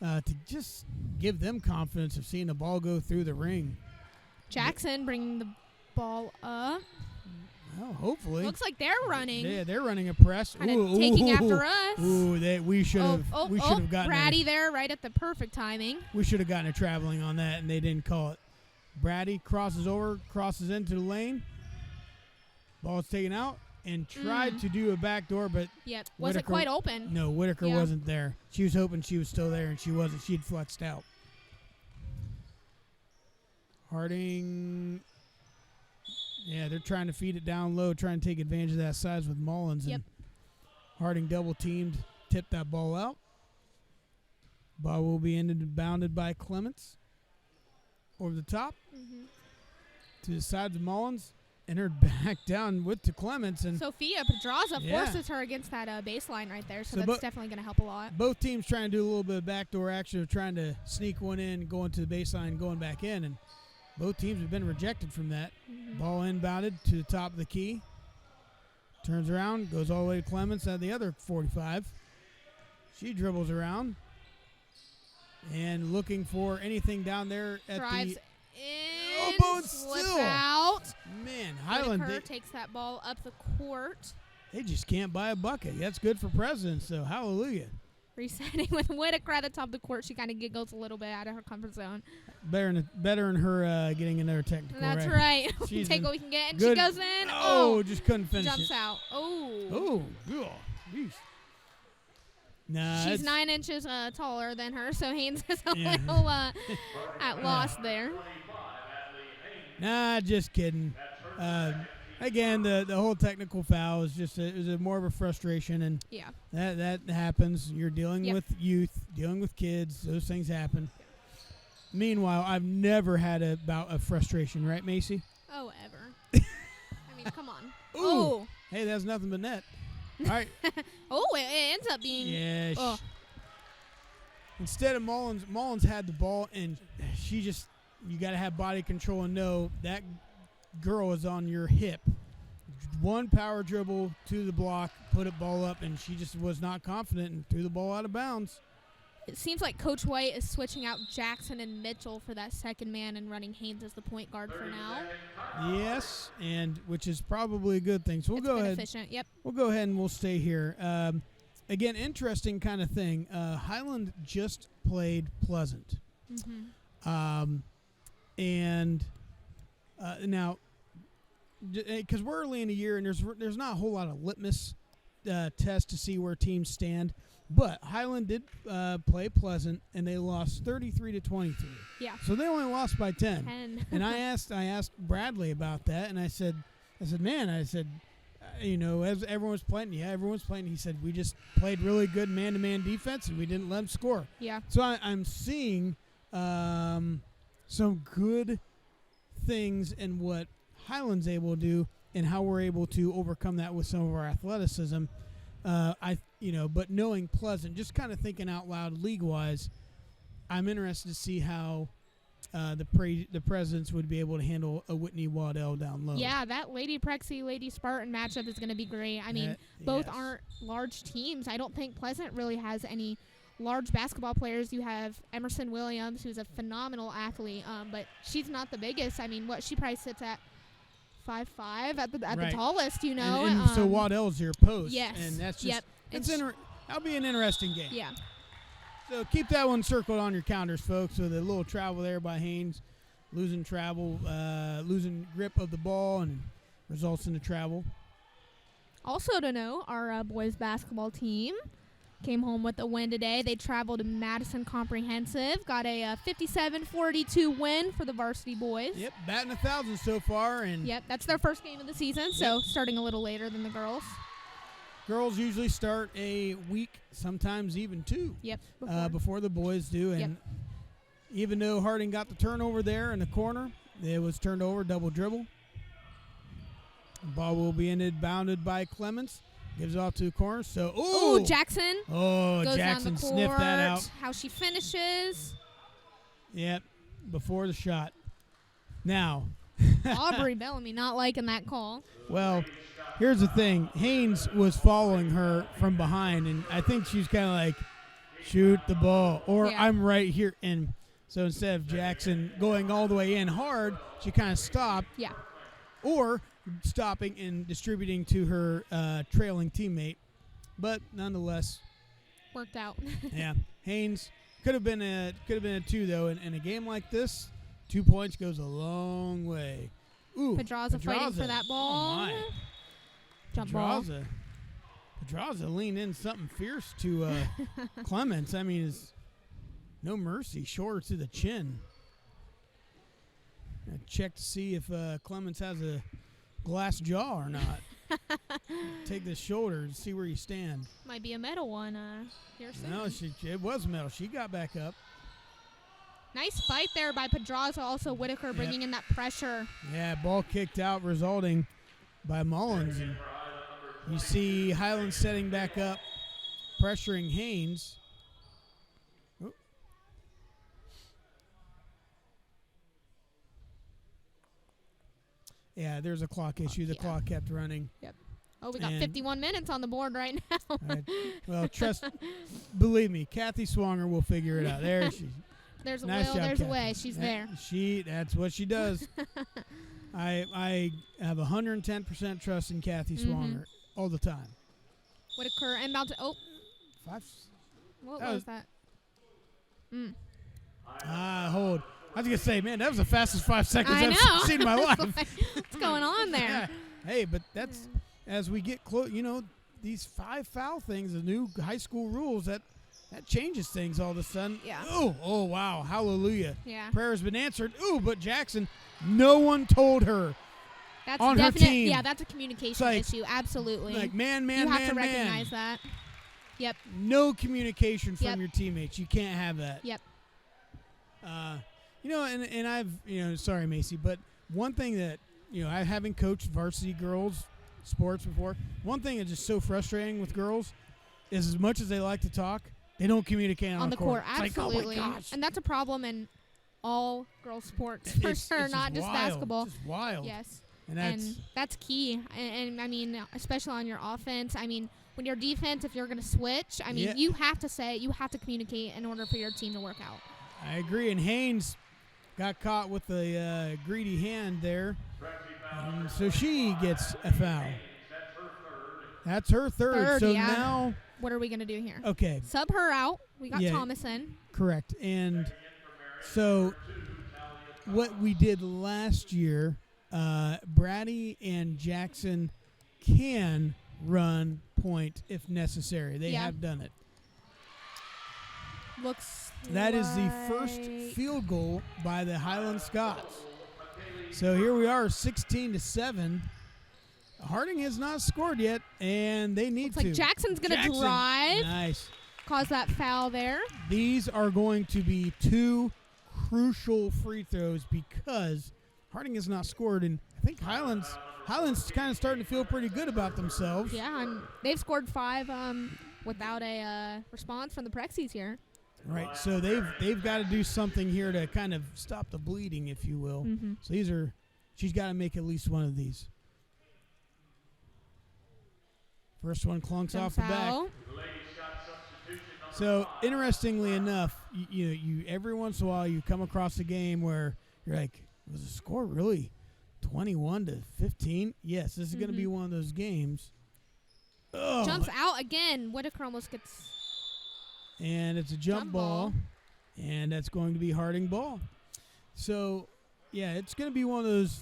to just give them confidence of seeing the ball go through the ring. Jackson bringing the ball up. Well, hopefully. Looks like they're running. Yeah, they're running a press. Kind of taking after us. We should have gotten Brady there right at the perfect timing. We should have gotten a traveling on that, and they didn't call it. Brady crosses into the lane. Ball's taken out and tried to do a backdoor, but wasn't quite open. No, Whitaker wasn't there. She was hoping she was still there, and she wasn't. She'd flexed out. Harding. Yeah, they're trying to feed it down low, trying to take advantage of that size with Mullins. Yep. And Harding double-teamed, tipped that ball out. Ball will be bounded by Clements. Over the top. Mm-hmm. To the side of Mullins. Entered back down to Clements. And Sophia Pedraza forces her against that baseline right there, so that's definitely going to help a lot. Both teams trying to do a little bit of backdoor action of trying to sneak one in, going to the baseline, going back in, and both teams have been rejected from that. Mm-hmm. Ball inbounded to the top of the key. Turns around, goes all the way to Clements at the other 45. She dribbles around and looking for anything down there at Drives the in, elbow and slips still. out. Man, Highland takes that ball up the court. They just can't buy a bucket. That's good for Presidents, so hallelujah. Resetting with Whitaker at the top of the court. She kind of giggles a little bit out of her comfort zone. Better in her getting another technical. That's right. Take what we can get, and she goes in. Just couldn't finish jumps it. out. Jeez. Nah, she's 9 inches taller than her, so Haynes is a little at loss there. Nah, just kidding. Again, the whole technical foul is just more of a frustration, and that happens. You're dealing with youth, dealing with kids. Those things happen. Meanwhile, I've never had a bout of frustration, right, Macy? Oh, ever. I mean, come on. Ooh. Hey, that's nothing but net. All right. It ends up being. Yeah. Instead of Mullins had the ball, and you got to have body control and know that girl is on your hip. One power dribble to the block, put a ball up, and she just was not confident and threw the ball out of bounds. It seems like Coach White is switching out Jackson and Mitchell for that second man and running Haynes as the point guard for now. Yes, and which is probably a good thing. So we'll go ahead. Efficient. Yep. We'll go ahead and we'll stay here. Again, interesting kind of thing. Highland just played Pleasant. Mm-hmm. And Now, because we're early in the year and there's not a whole lot of litmus test to see where teams stand. But Highland did play Pleasant, and they lost 33-23. Yeah. So they only lost by 10. 10. And I asked Bradley about that, and I said, man, as everyone's playing, everyone's playing. He said, we just played really good man-to-man defense, and we didn't let them score. Yeah. So I'm seeing some good things in what Highland's able to do and how we're able to overcome that with some of our athleticism. But knowing Pleasant, just kind of thinking out loud league-wise, I'm interested to see how the Presidents would be able to handle a Whitney Waddell down low. Yeah, that Lady Prexy, Lady Spartan matchup is going to be great. I mean, both yes. aren't large teams. I don't think Pleasant really has any large basketball players. You have Emerson Williams, who's a phenomenal athlete, but she's not the biggest. I mean, she probably sits at 5'5" at the tallest, And so Waddell's your post. Yes. And that's just Yep. that'll be an interesting game. Yeah. So keep that one circled on your calendars, folks, with a little travel there by Haynes. Losing grip of the ball and results in the travel. Also to know, our boys basketball team came home with a win today. They traveled to Madison Comprehensive, got a 57-42 win for the Varsity boys. Yep, batting 1,000 so far. And yep, that's their first game of the season, so starting a little later than the girls. Girls usually start a week, sometimes even two. Yep. Before the boys do. And even though Harding got the turnover there in the corner, it was turned over, double dribble. The ball will be bounded by Clements. Gives it off to the corner. So, Jackson. Oh, goes Jackson down the court. Sniffed that out. How she finishes. Yep, before the shot. Now. Aubrey Bellamy not liking that call. Well, here's the thing. Haynes was following her from behind, and I think she's kind of like, shoot the ball, or I'm right here. And so instead of Jackson going all the way in hard, she kind of stopped. Yeah. Or stopping and distributing to her trailing teammate. But nonetheless. Worked out. Yeah. Haynes could have been a 2, though. In a game like this, 2 points goes a long way. Ooh, Pedraza fighting for that ball. Oh, my. Jump ball. Pedraza leaned in something fierce to Clements. I mean, it's no mercy, short to the chin. I check to see if Clements has a glass jaw or not. Take the shoulder and see where you stand. Might be a metal one here soon. No, it was metal. She got back up. Nice fight there by Pedraza. Also, Whitaker bringing in that pressure. Yeah, ball kicked out, resulting by Mullins. And you see Highland setting back up, pressuring Haynes. Ooh. Yeah, there's a clock issue. The clock kept running. Yep. Oh, we got 51 minutes on the board right now. Well, believe me, Kathy Swanger will figure it out. There she. There's a nice will, job, there's Kathy. a way. She's there. That's what she does. I have 110% trust in Kathy Swanger all the time. Whitaker inbound to Five. What was that? Hold. I was going to say, man, that was the fastest 5 seconds I've seen in my life. What's going on there? Yeah. Hey, but that's, as we get close, these 5 foul things, the new high school rules, that changes things all of a sudden. Yeah. Oh, wow. Hallelujah. Yeah. Prayer has been answered. Ooh, but Jackson, no one told her. That's on her team. Yeah, that's a communication issue. Absolutely. Like, man, you have to recognize that. Yep. No communication from your teammates. You can't have that. Yep. And I've, sorry, Macy, but one thing that, I haven't coached varsity girls sports before. One thing that's just so frustrating with girls is as much as they like to talk, they don't communicate on the court. Absolutely. Like, oh my gosh. And that's a problem in all girls sports for sure, it's not just basketball. It's just wild. Yes. And that's key. And I mean, especially on your offense. I mean, when you're defense, if you're going to switch, I mean, you have to communicate in order for your team to work out. I agree. And Haynes got caught with a greedy hand there. And so she gets a foul. That's her third. So now. What are we going to do here? Okay. Sub her out. We got Thomas in. Correct. And so what we did last year Brady and Jackson can run point if necessary. They have done it. That is the first field goal by the Highland Scots. So here we are, 16-7. Harding has not scored yet, and they need to. Like Jackson's going to drive. Nice. Cause that foul there. These are going to be two crucial free throws because Harding has not scored, and I think Highland's kind of starting to feel pretty good about themselves. Yeah, and they've scored 5 without a response from the Prexies here. Right, so they've got to do something here to kind of stop the bleeding, if you will. Mm-hmm. So she's got to make at least one of these. First one clunks off the back. So interestingly enough, you every once in a while you come across a game where you're like, was the score really 21-15? Yes, this is going to be one of those games. Oh. Jumps out again. Whitaker almost gets. And it's a jump ball, and that's going to be Harding ball. So, yeah, it's going to be one of those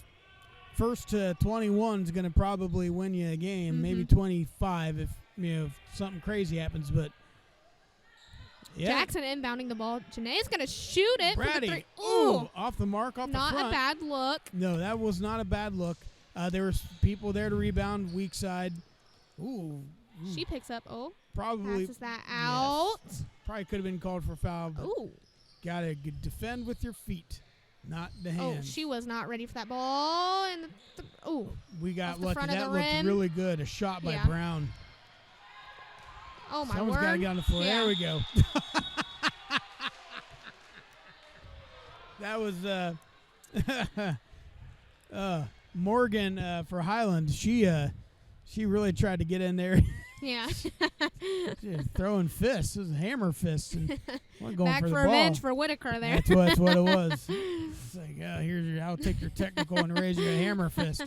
first to 21 is going to probably win you a game, maybe 25 if something crazy happens. But yeah. Jackson inbounding the ball. Janae's going to shoot it. Brady, for the 3. Ooh, off the mark, off the front. Not a bad look. No, that was not a bad look. There was people there to rebound, weak side. Ooh. She picks up. Probably passes that out. Yes. Probably could have been called for foul. Ooh. Got to defend with your feet, not the hands. Oh, she was not ready for that ball. And we got lucky. That looked really good. A shot by Brown. Oh, my Someone's got to get on the floor. Yeah. There we go. That was Morgan for Highland. She really tried to get in there. Yeah. She was throwing fists. It was a hammer fist. And going back for for the revenge ball. for Whitaker there. That's what it was. It's like, I'll take your technical and raise you a hammer fist.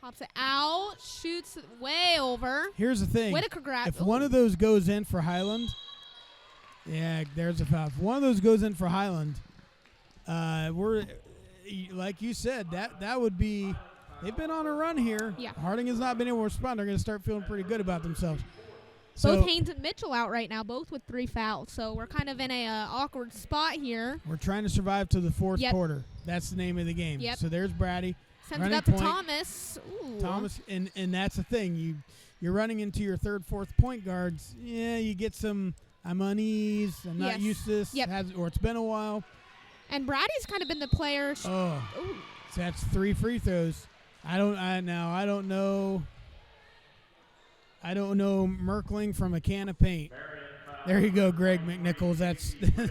Pops it out, shoots it way over. Here's the thing. Whitaker grabs. If one of those goes in for Highland, there's a foul. If one of those goes in for Highland, we're like you said, that would be. They've been on a run here. Yeah. Harding has not been able to respond. They're going to start feeling pretty good about themselves. Both Haynes and Mitchell out right now, both with 3 fouls. So we're kind of in a awkward spot here. We're trying to survive to the fourth quarter. That's the name of the game. Yep. So there's Brady. Sends it up to Thomas. Ooh. Thomas, and that's the thing. You're running into your third, fourth point guards. Yeah, you get some, I'm unease, I'm not used to this, or it's been a while. And Brady's kind of been the player. So that's 3 free throws. I don't know Merkling from a can of paint. There you go, Greg McNichols.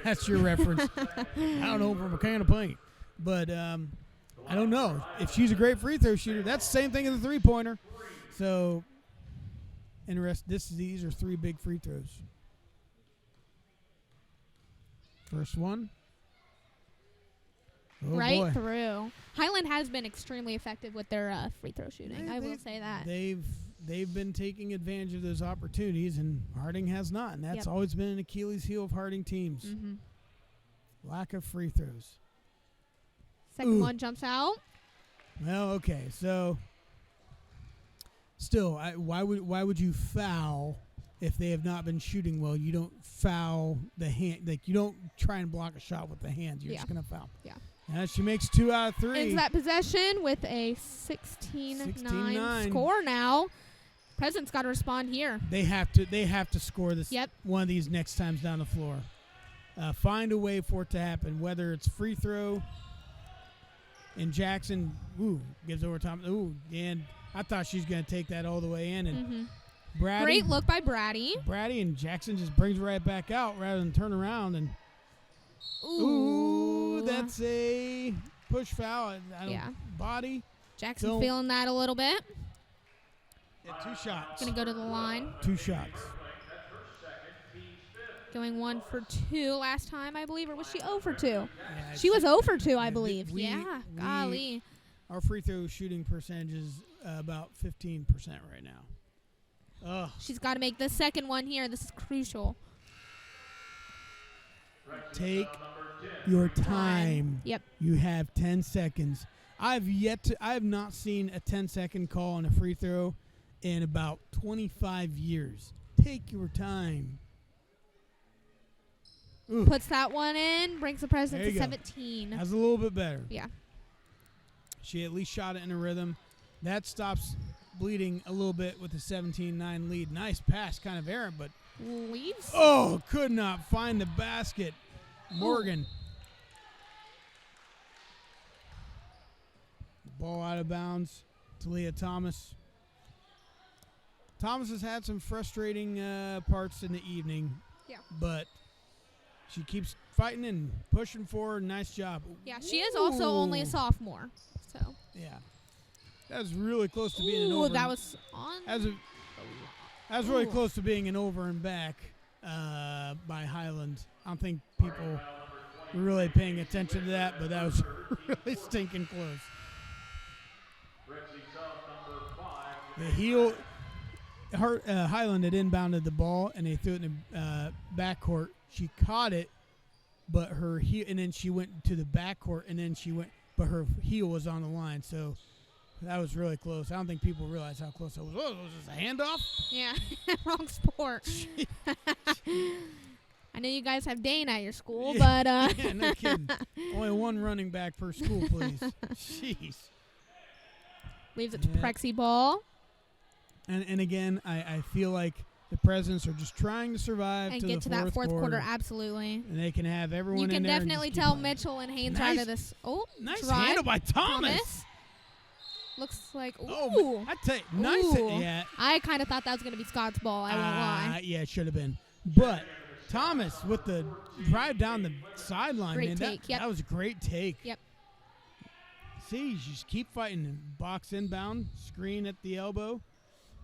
That's your reference. I don't know from a can of paint. But I don't know. If she's a great free throw shooter, that's the same thing as a 3-pointer. So, these are 3 big free throws. First one. Oh, right boy. through. Highland has been extremely effective with their free throw shooting. I will say that. They've been taking advantage of those opportunities, and Harding has not. And that's always been an Achilles heel of Harding teams. Mm-hmm. Lack of free throws. Second one jumps out. Well, okay. So, still, why would you foul if they have not been shooting well? You don't foul the hand. Like, you don't try and block a shot with the hands. You're just going to foul. Yeah. She makes 2 out of 3. Ends that possession with a 16-9 score now. President's got to respond here. They have to score this. One of these next times down the floor. Find a way for it to happen, whether it's free throw. And Jackson, gives over time. And I thought she's going to take that all the way in. And Brady, great look by Brady. Brady and Jackson just brings it right back out rather than turn around and. Ooh, that's a push foul. Body. Jackson feeling that a little bit. Yeah, 2 shots. Going to go to the line. 2 shots. Going 1 for 2 last time, I believe. Or was she 0 for 2? Yeah, she was 0 for 2, I believe. Golly. Our free throw shooting percentage is about 15% right now. She's got to make the second one here. This is crucial. Take your time. Yep. You have 10 seconds. I have not seen a 10-second call on a free throw in about 25 years. Take your time. Ooh. Puts that one in, brings the Presidents There to you go. 17. That's a little bit better. Yeah. She at least shot it in a rhythm. That stops bleeding a little bit with a 17-9 lead. Nice pass, kind of errant, but Leaves. could not find the basket. Morgan. Ball out of bounds to Leah Thomas. Thomas has had some frustrating parts in the evening. Yeah. But she keeps fighting and pushing forward. Nice job. Yeah, she is also only a sophomore. So. Yeah. That was really close to being an Ooh, over. that was on. That was really close to being an over and back by Highland. I don't think people were really paying attention to that, but that was really stinking close. The heel, Highland had inbounded the ball, and they threw it in the backcourt. She caught it, but her heel, and then she went to the backcourt, and then she went, but her heel was on the line, so that was really close. I don't think people realize how close that was. Oh, was this a handoff? Yeah, wrong sport. I know you guys have Dane at your school, but yeah, no kidding. Only one running back per school, please. Jeez. Leaves it to Prexy ball. And again, I feel like the Presidents are just trying to survive And to get the to that fourth quarter. Absolutely. And they can have everyone You in can there. definitely and just tell keep playing. Mitchell and Haynes Nice- are to this. Oh, Nice drive. handle by Thomas. Looks like, ooh. Oh, I tell you, nice. Ooh. Yeah. I kind of thought that was going to be Scott's ball. I won't lie. Yeah, it should have been. But Thomas with the drive down the sideline, Great man, take, yep. that was a great take. Yep. See, you just keep fighting. Box inbound, screen at the elbow.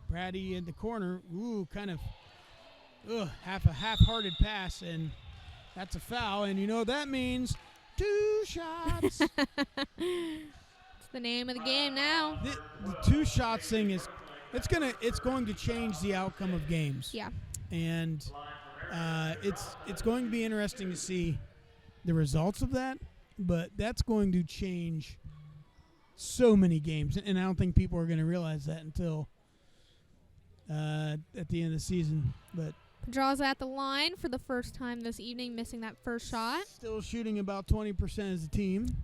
Brady in the corner. Ooh, kind of a half-hearted pass, and that's a foul. And you know what that means? 2 shots. It's the name of the game now. The 2 shots thing is it's going to change the outcome of games. Yeah. And it's going to be interesting to see the results of that, but that's going to change so many games, and I don't think people are going to realize that until at the end of the season. But Draws at the line for the first time this evening, missing that first shot. still shooting about 20% as a team.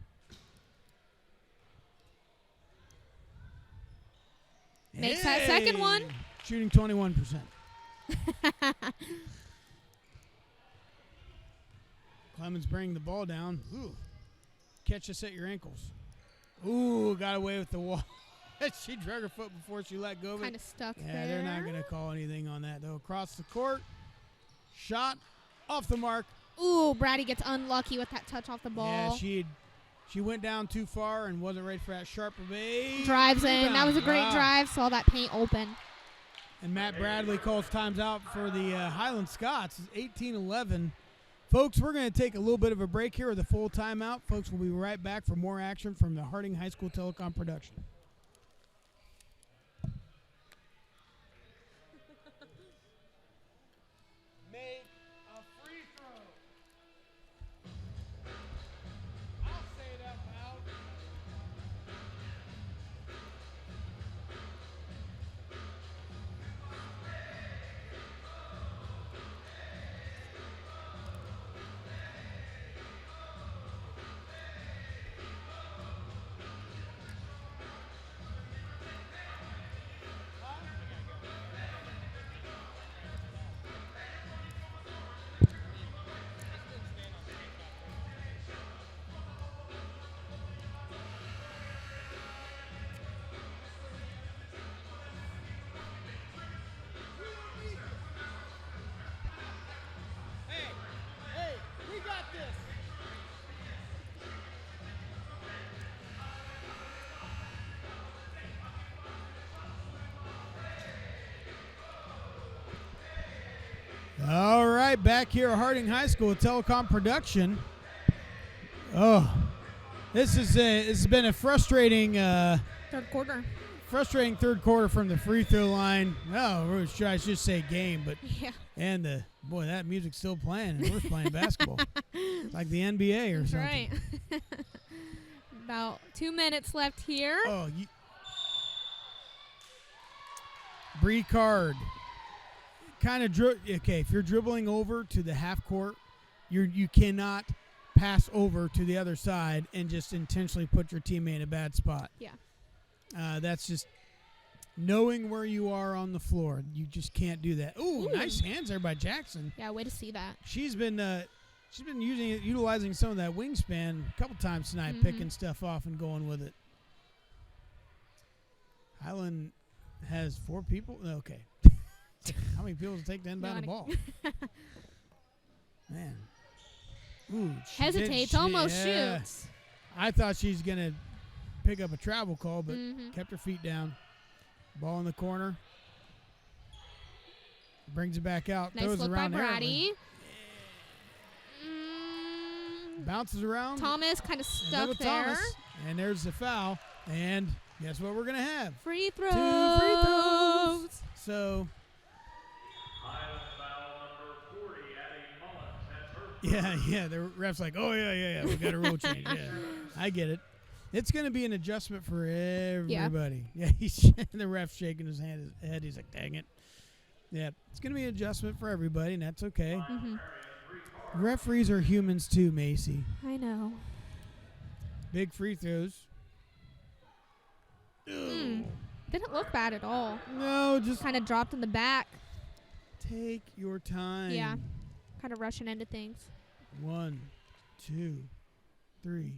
Makes that second one. Shooting 21%. Clemens bringing the ball down. Ooh. Catch us at your ankles. Ooh, got away with the wall. She drug her foot before she let go of it. Kind of stuck Yeah, there. they're not going to call anything on that, though. Across the court. Shot off the mark. Ooh, Brady gets unlucky with that touch off the ball. Yeah, she went down too far and wasn't ready for that sharp of a Drives in. rebound. That was a great Wow. drive. Saw that paint open. And Matt Bradley calls timeout for the Highland Scots. It's 18-11. Folks, we're going to take a little bit of a break here with a full timeout. Folks, we'll be right back for more action from the Harding High School Telecom production. Make a free throw. I'll say that loud. Hey, we got this. All right, back here at Harding High School Telecom production. Oh, this has been a frustrating Third quarter. third quarter from the free throw line. Oh, I should say game, but Yeah. and that music's still playing, and we're playing basketball. It's like the NBA or That's something. right. About 2 minutes left here. Oh, Bree Card. Kind of okay. If you're dribbling over to the half court, you cannot pass over to the other side and just intentionally put your teammate in a bad spot. Yeah. That's just knowing where you are on the floor. You just can't do that. Ooh, nice hands there by Jackson. Yeah, way to see that. She's been utilizing some of that wingspan a couple times tonight, picking stuff off and going with it. Highland has 4 people. Okay. How many people does it take to inbound the ball? Man. Ooh, hesitates, almost shoots. I thought she's going to pick up a travel call, but kept her feet down. Ball in the corner. Brings it back out. Nice throws look around by Brady. Bounces around. Thomas kind of stuck there. Thomas. And there's the foul. And guess what we're going to have? Free throws. 2 free throws. So. Highland foul number 40, Addie Mullins. Yeah. The ref's like, oh, yeah. We got a rule change. Yeah, I get it. It's going to be an adjustment for everybody. Yeah, the ref's shaking his head. He's like, dang it. Yeah, it's going to be an adjustment for everybody, and that's okay. Referees are humans too, Macy. I know. Big free throws. Didn't look bad at all. No, just kind of dropped in the back. take your time. Yeah, kind of rushing into things. 1, 2, 3.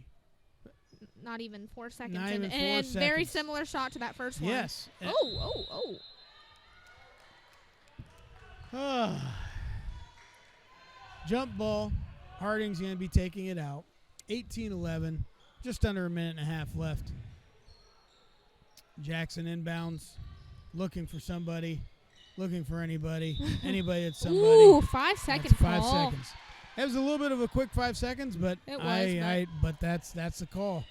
Not even 4 seconds. Not even 4 and seconds. Very similar shot to that first one. Yes. Jump ball. Harding's going to be taking it out. 18-11. Just under a minute and a half left. Jackson inbounds. Looking for somebody. Looking for anybody. Anybody at somebody. Ooh, 5 seconds. That's 5 seconds. That was a little bit of a quick 5 seconds, but it was, but that's the call.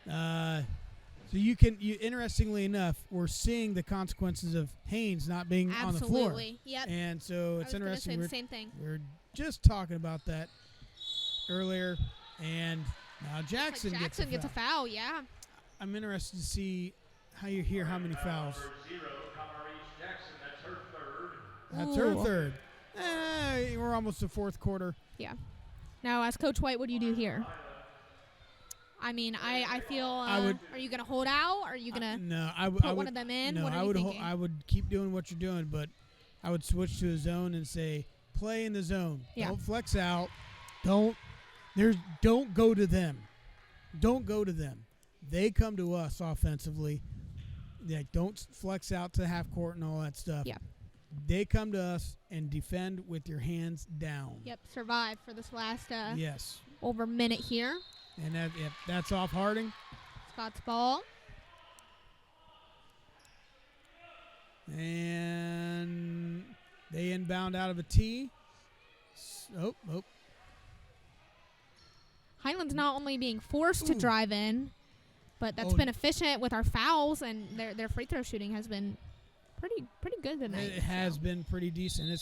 So interestingly enough, we're seeing the consequences of Haynes not being on the floor. Absolutely. Yep. And so it's interesting. Say the same thing. We're just talking about that earlier, and now Jackson gets a foul. Yeah. I'm interested to see how many fouls. That's her third. We're almost to fourth quarter. Yeah. Now, as Coach White, what do you do here? I mean, I feel. Are you going to hold out? Are you going to put one of them in? No, what are you thinking? I would keep doing what you're doing, but I would switch to a zone and say, play in the zone. Yeah. Don't flex out. Don't go to them. Don't go to them. They come to us offensively. Yeah, don't flex out to half court and all that stuff. Yeah. They come to us and defend with your hands down. Yep, survive for this last yes. over minute here. And that's off Harding. Scott's ball. And they inbound out of a tee. Oh. Highland's not only being forced to drive in, but that's been efficient with our fouls, and their free throw shooting has been pretty good tonight. It has been pretty decent. If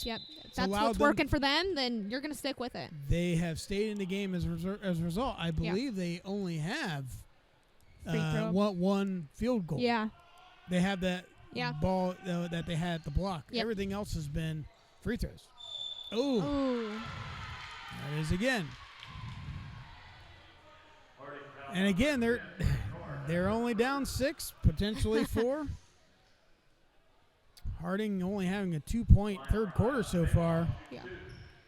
that's what's working for them, then you're going to stick with it. They have stayed in the game as a result. I believe they only have one field goal. Yeah. They have that ball that they had at the block. Yep. Everything else has been free throws. Oh. That is again. And again, they're only down 6, potentially 4. Harding only having a 2-point third quarter so far. Yeah.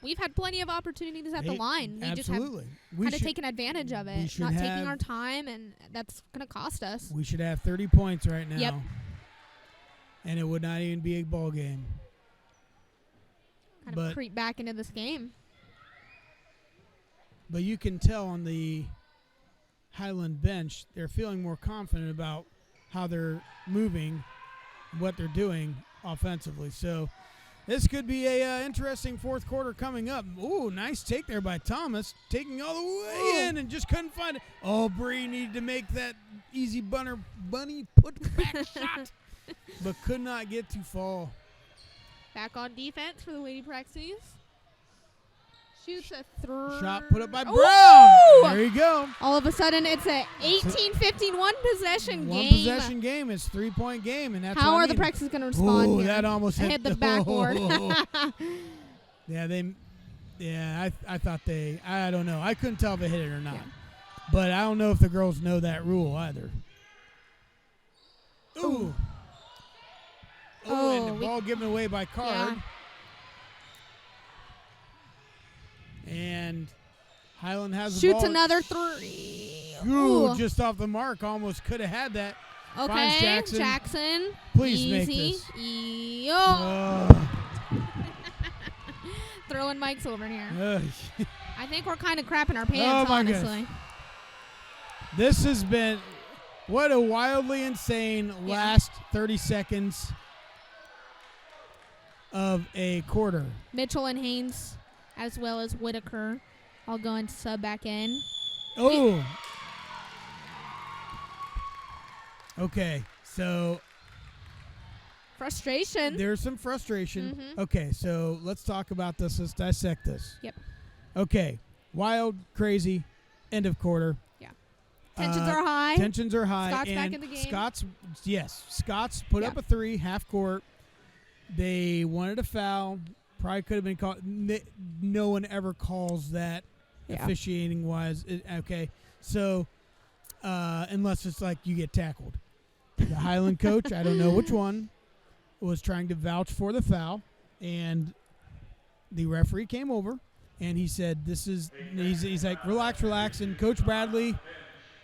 We've had plenty of opportunities at the line. We absolutely. just have kind of taken advantage of it, not taking our time, and that's going to cost us. We should have 30 points right now. Yep. And it would not even be a ball game. Kind of creep back into this game. But you can tell on the Highland bench, they're feeling more confident about how they're moving, what they're doing offensively. So this could be a interesting fourth quarter coming up. Ooh, nice take there by Thomas, taking all the way in and just couldn't find it. Oh, Bree needed to make that easy bunny put back shot, but could not get to fall. Back on defense for the Lady Praxies. Shoots a three. Shot put up by Brown. Ooh! There you go. All of a sudden, it's a 18-15 one-possession game. One-possession game. It's 3-point game, and that's How what I are the mean. Prexes going to respond Ooh, here? that almost hit the backboard. I thought I don't know. I couldn't tell if they hit it or not. Yeah. But I don't know if the girls know that rule either. Ooh. And the ball given away by Card. Yeah. And Highland has the Shoots ball. another three. Ooh, just off the mark. Almost could have had that. Okay, Finds Jackson. Please Easy. make this. Throwing mics over here. Ugh. I think we're kind of crapping our pants, my honestly. goodness. This has been what a wildly insane last 30 seconds of a quarter. Mitchell and Haynes, as well as Whitaker, all going to sub back in. Oh. Okay, so Frustration. there's some frustration. Mhm. Okay, so let's talk about this. Let's dissect this. Yep. Okay, wild, crazy, end of quarter. Yeah. Tensions are high. Tensions are high. Scott's and back in the game. Scott's put Yeah. up a three, half court. They wanted a foul. Probably could have been called. No one ever calls that officiating wise. Okay, so unless it's like you get tackled. The Highland coach, I don't know which one, was trying to vouch for the foul, and the referee came over, and he said, he's like, relax, and Coach Bradley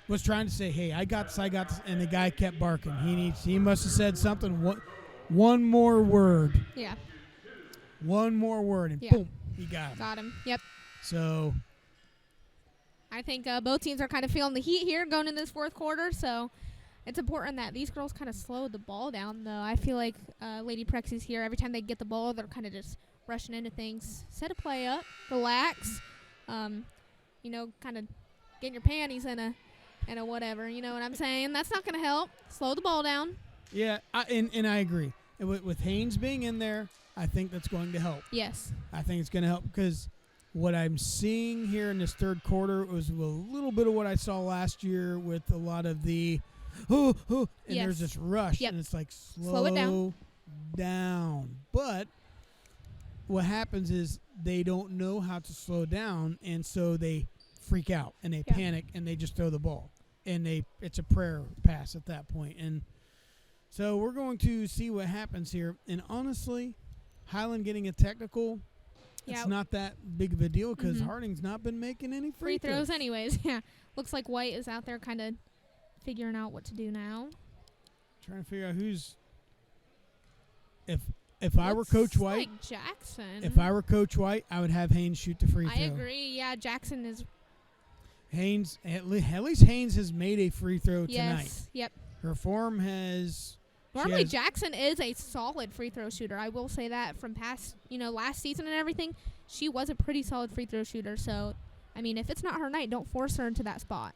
was trying to say, hey, I got this, and the guy kept barking. He must have said something, one more word. Yeah. One more word, and Yeah. boom, he got him. Got him. Yep. So I think both teams are kind of feeling the heat here going in this fourth quarter, so it's important that these girls kind of slow the ball down, though. I feel like Lady Prexies here, every time they get the ball, they're kind of just rushing into things. Set a play up, relax, kind of getting your panties in a whatever, you know what I'm saying? That's not going to help. Slow the ball down. yeah, and I agree. And with Haynes being in there, I think that's going to help. Yes. I think it's going to help because what I'm seeing here in this third quarter was a little bit of what I saw last year with a lot of the and there's this rush, and it's like slow it down. But what happens is they don't know how to slow down, and so they freak out and they panic and they just throw the ball, and it's a prayer pass at that point. And so we're going to see what happens here. And honestly, Highland getting a technical, it's not that big of a deal because Harding's not been making any free throws anyways. Yeah. Looks like White is out there kind of figuring out what to do now. Trying to figure out who's. If I were Coach White, like Jackson. If I were Coach White, I would have Haynes shoot the free throw. I agree. Yeah, Jackson is. Haynes, at least Haynes has made a free throw tonight. Yes. Yep. Her form has. Normally, Jackson is a solid free throw shooter. I will say that from past, last season and everything, she was a pretty solid free throw shooter. So, I mean, if it's not her night, don't force her into that spot.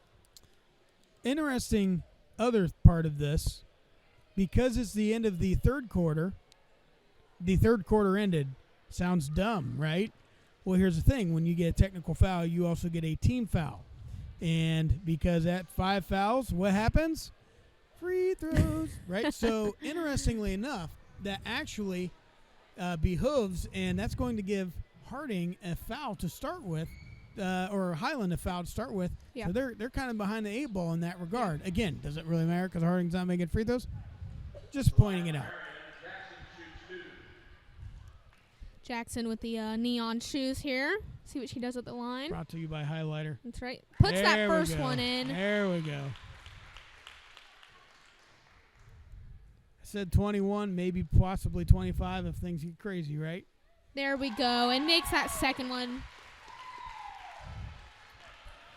Interesting other part of this, because it's the end of the third quarter. The third quarter ended. Sounds dumb, right? Well, here's the thing. When you get a technical foul, you also get a team foul. And because at 5 fouls, what happens? Free throws, right? So, interestingly enough, that actually behooves, and that's going to give Harding a foul to start with, or Highland a foul to start with. Yeah. So they're kind of behind the 8 ball in that regard. Yeah. Again, does it really matter because Harding's not making free throws? Just pointing it out. Jackson with the neon shoes here. See what she does at the line. Brought to you by Highlighter. That's right. Puts that first one in. There we go. I said 21, maybe possibly 25 if things get crazy, right? There we go. And makes that second one.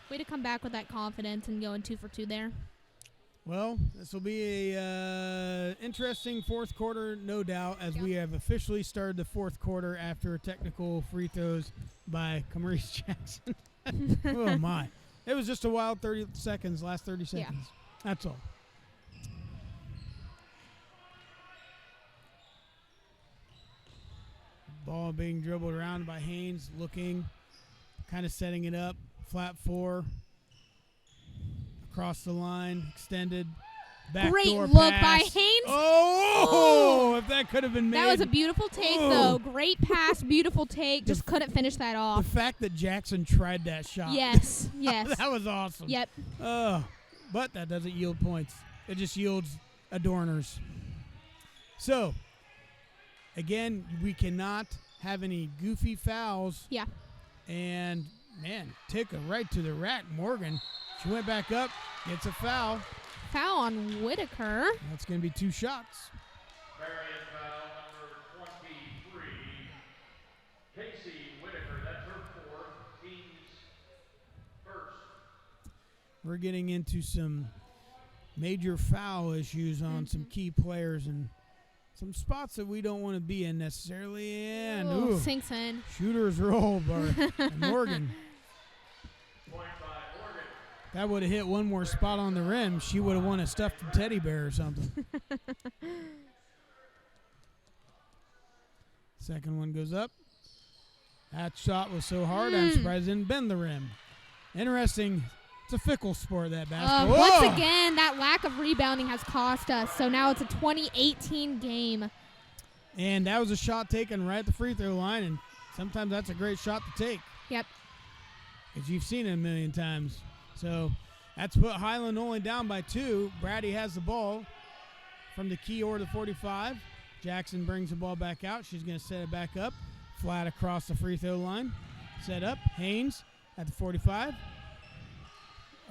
Way to come back with that confidence and going 2 for 2 there. Well, this will be a interesting fourth quarter, no doubt, as we have officially started the fourth quarter after technical free throws by Camarise Jackson. Oh, my. It was just a wild 30 seconds, last 30 seconds. Yeah. That's all. Ball being dribbled around by Haynes, looking. kind of setting it up. Flat 4. Across the line, extended. Great Backdoor look pass. by Haynes. Oh, if that could have been made. That was a beautiful take, though. Great pass, beautiful take. Just couldn't finish that The off. fact that Jackson tried that shot. Yes, yes. That was awesome. Yep. But that doesn't yield points. It just yields adorners. So, again, we cannot have any goofy fouls. Yeah. And, man, tick her right to the rack. Morgan, she went back up, gets a foul. Foul on Whitaker. That's going to be 2 shots. Marion foul number 23. Casey Whitaker, that's her 4th, team's first. We're getting into some major foul issues on some key players and some spots that we don't want to be in necessarily. And Ooh, sinks in. Shooters roll, and Morgan. Point by Morgan. That would have hit one more spot on the rim. She would have won a stuffed teddy bear or something. Second one goes up. That shot was so hard, I'm surprised it didn't bend the rim. Interesting. It's a fickle sport, that basketball. Once again, that lack of rebounding has cost us. So now it's a 2018 game. And that was a shot taken right at the free throw line, and sometimes that's a great shot to take. Yep. Because you've seen it a million times. So that's put Highland only down by 2. Brady has the ball from the key or the 45. Jackson brings the ball back out. She's going to set it back up. Flat across the free throw line. Set up. Haynes at the 45.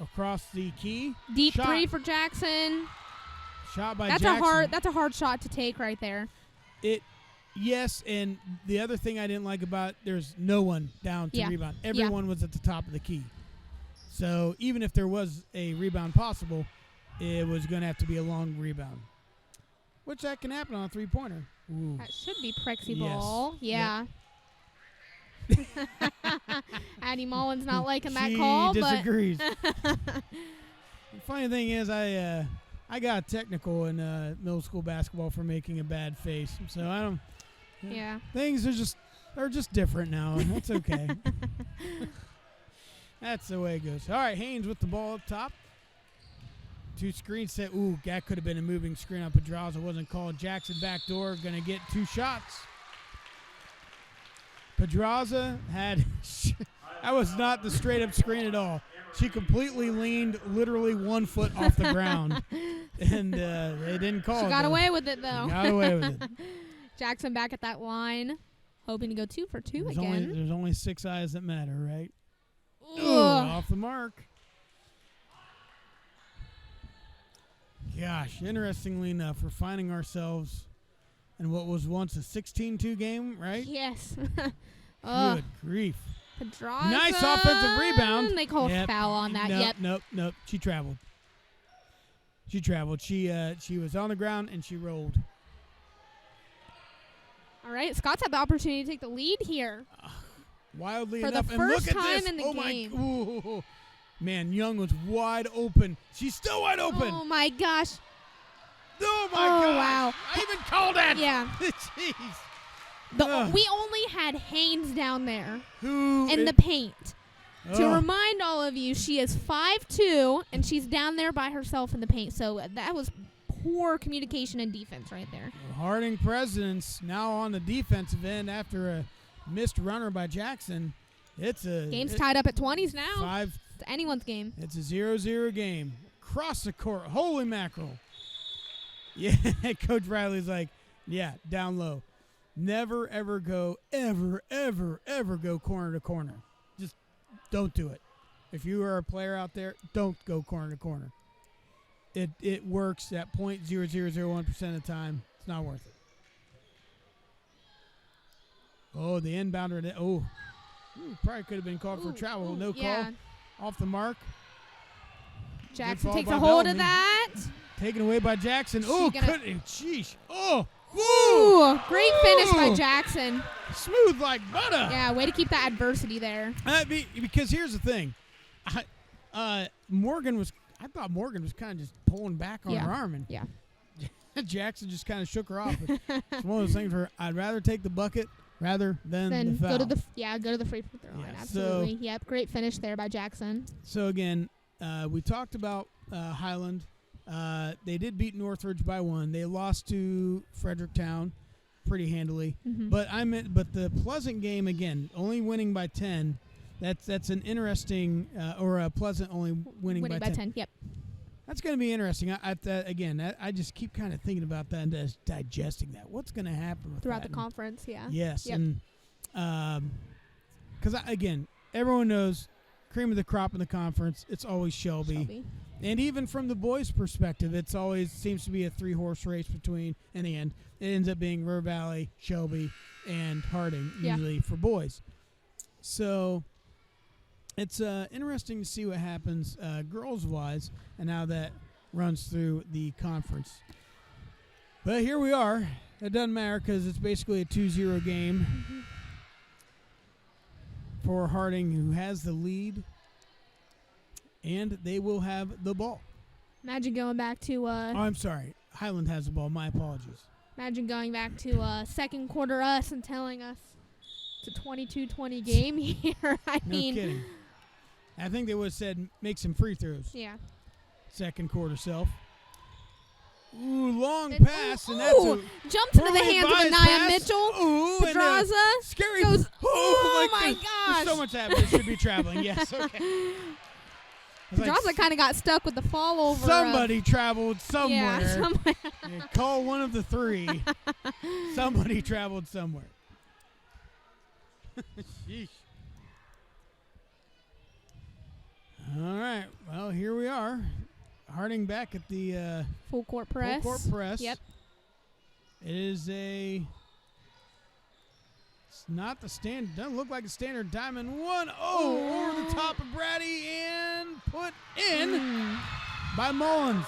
Across the key. Deep shot. 3 for Jackson. Shot by That's Jackson. That's a hard shot to take right there. Yes, and the other thing I didn't like about there's no one down to rebound. Everyone was at the top of the key. So even if there was a rebound possible, it was going to have to be a long rebound, which that can happen on a three-pointer. Ooh. That should be Prexy Yes. ball. Yeah. Addie Mullen's not liking that She call, disagrees. The funny thing is, I got technical in middle school basketball for making a bad face. So I don't. Yeah. Things are just different now, and that's okay. That's the way it goes. All right, Haynes with the ball up top. 2 screen set. Ooh, that could have been a moving screen on Pedraza. Wasn't called. Jackson backdoor. Going to get 2 shots. Pedraza had that was not the straight up screen at all. She completely leaned literally 1 foot off the ground, and they didn't call it. She got away with it, though. Got away with it. Jackson back at that line, hoping to go 2 for 2 again. There's only 6 eyes that matter, right? Ugh. Ooh, off the mark. Gosh, interestingly enough, we're finding ourselves in what was once a 16-2 game, right? Yes. Good grief. Pedraza. Nice offensive rebound. They called Yep. foul on that. Nope. She traveled. She was on the ground and she rolled. All right, Scott's had the opportunity to take the lead here. Wildly For the enough, and first look at time this. in the game. Ooh. Man, Young was wide open. She's still wide open. Oh, my gosh. Oh my Oh, gosh. wow. I even called it. Yeah. Jeez. We only had Haynes down there Who in is- the paint. To Ugh. remind all of you, she is 5'2", and she's down there by herself in the paint. So that was poor communication and defense right there. Harding Presidents now on the defensive end after a missed runner by Jackson. Game's tied up at 20s now. It's anyone's game. It's a 0-0 game. Cross the court. Holy mackerel. Yeah, Coach Riley's like, yeah, down low. Never, ever go, ever go corner to corner. Just don't do it. If you are a player out there, don't go corner to corner. It works at 0.0001% of the time. It's not worth it. Oh, the inbounder. Probably could have been called for travel. No yeah. call. Off the mark. Jackson foul takes by a hold Bellamy. of that. Taken away by Jackson. Oh, sheesh. Oh, Ooh, great finish by Ooh. Jackson. Smooth like butter. Yeah, way to keep that adversity there. Because here's the thing. Morgan was kind of just pulling back on her arm. And Jackson just kind of shook her off. It's one of those things where I'd rather take the bucket rather than Then the foul. go to the free throw line. Yeah, Absolutely. Yep. Great finish there by Jackson. So again, we talked about Highland. They did beat Northridge by 1. They lost to Fredericktown pretty handily. Mm-hmm. But the Pleasant game again, only winning by 10. That's an interesting or a Pleasant only winning by 10. Yep. That's going to be interesting. I just keep kind of thinking about that and just digesting that. What's going to happen with Throughout that? the conference, yeah. Yes, Yep. and because again, everyone knows cream of the crop in the conference. It's always Shelby. And even from the boys' perspective, it's always seems to be a 3-horse race between. In the end, it ends up being River Valley, Shelby, and Harding usually for boys. So it's interesting to see what happens girls-wise and how that runs through the conference. But here we are. It doesn't matter because it's basically a 2-0 game for Harding, who has the lead, and they will have the ball. Imagine going back to I'm sorry. Highland has the ball. My apologies. imagine going back to second quarter us and telling us it's a 22-20 game here. I mean, No kidding. I think they would have said make some free throws. yeah. Second quarter self. Ooh, long It- pass, and that's a jumps into the poorly hands of advised Anaya pass. Mitchell. Ooh, and a Pedraza scary goes, oh my goodness. There's so gosh. much happening. It should be traveling. Yes, okay. I was like, Pedraza kind of got stuck with the fall over. somebody traveled somewhere. Yeah, somewhere. Yeah, call one of the 3. Somebody traveled somewhere. Sheesh. All right. Well, here we are. Harding back at the Full court press. full court press. Yep. It is it's not the stand. Doesn't look like a standard diamond one. Oh, over the top of Brady and put in by Mullins.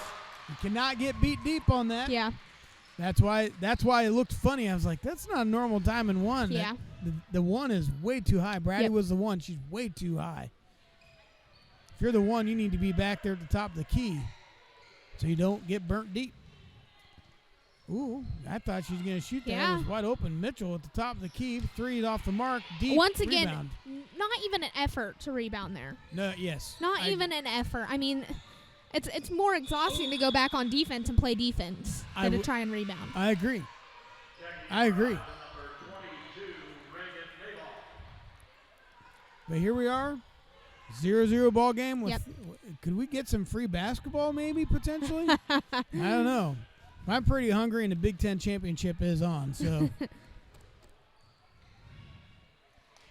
You cannot get beat deep on that. Yeah. That's why it looked funny. I was like, that's not a normal diamond one. Yeah. The one is way too high. Brady Yep. was the one. She's way too high. If you're the one, you need to be back there at the top of the key so you don't get burnt deep. Ooh, I thought she was going to shoot that. Yeah. It was wide open. Mitchell at the top of the key. 3 off the mark. Deep. Once again, rebound. not even an effort to rebound there. No, yes. Not even an effort. I mean, it's more exhausting to go back on defense and play defense than to try and rebound. I agree. I agree. But here we are. 0-0 ball game. With, could we get some free basketball maybe potentially? I don't know. I'm pretty hungry and the Big Ten championship is on. So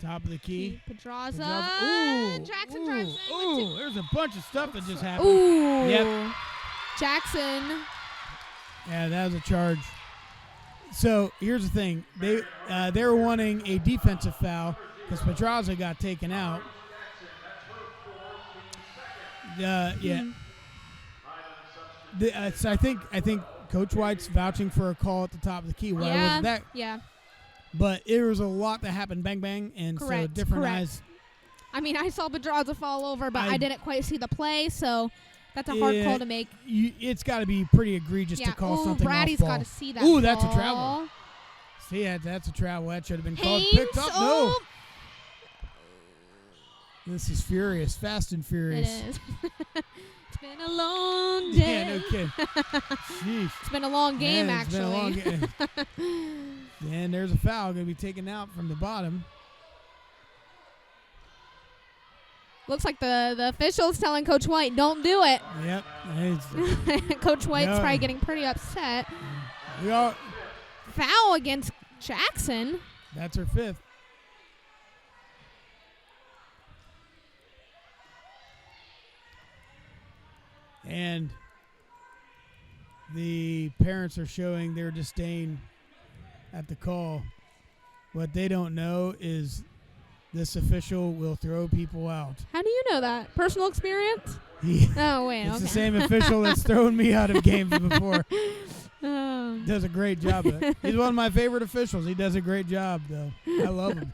top of the key. Pedraza. Ooh, Jackson ooh, drives in. ooh, there's a bunch of stuff that just happened. Ooh. Yep. Jackson. Yeah, that was a charge. So here's the thing. They were wanting a defensive foul because Pedraza got taken out. Yeah. So I think Coach White's vouching for a call at the top of the key. Why wasn't that? Yeah. But there was a lot that happened, bang, bang, and so different eyes. I mean, I saw Pedraza fall over, but I didn't quite see the play, so that's a hard call to make. It's got to be pretty egregious to call something Brady's off ball. got to see that. Ooh, that's a travel. See, that's a travel. That should have been called. Picked up. No. This is furious. Fast and furious. It is. It's been a long day. Yeah, no kidding. Jeez. It's been a long game, yeah, it's actually. been a long game. And there's a foul going to be taken out from the bottom. Looks like the official's telling Coach White, don't do it. Yep. Coach White's probably getting pretty upset. Foul against Jackson. That's her 5th. And the parents are showing their disdain at the call. What they don't know is this official will throw people out. How do you know that? Personal experience? Oh, wait. It's the same official that's thrown me out of games before. Does a great job of it. He's one of my favorite officials. He does a great job, though. I love him.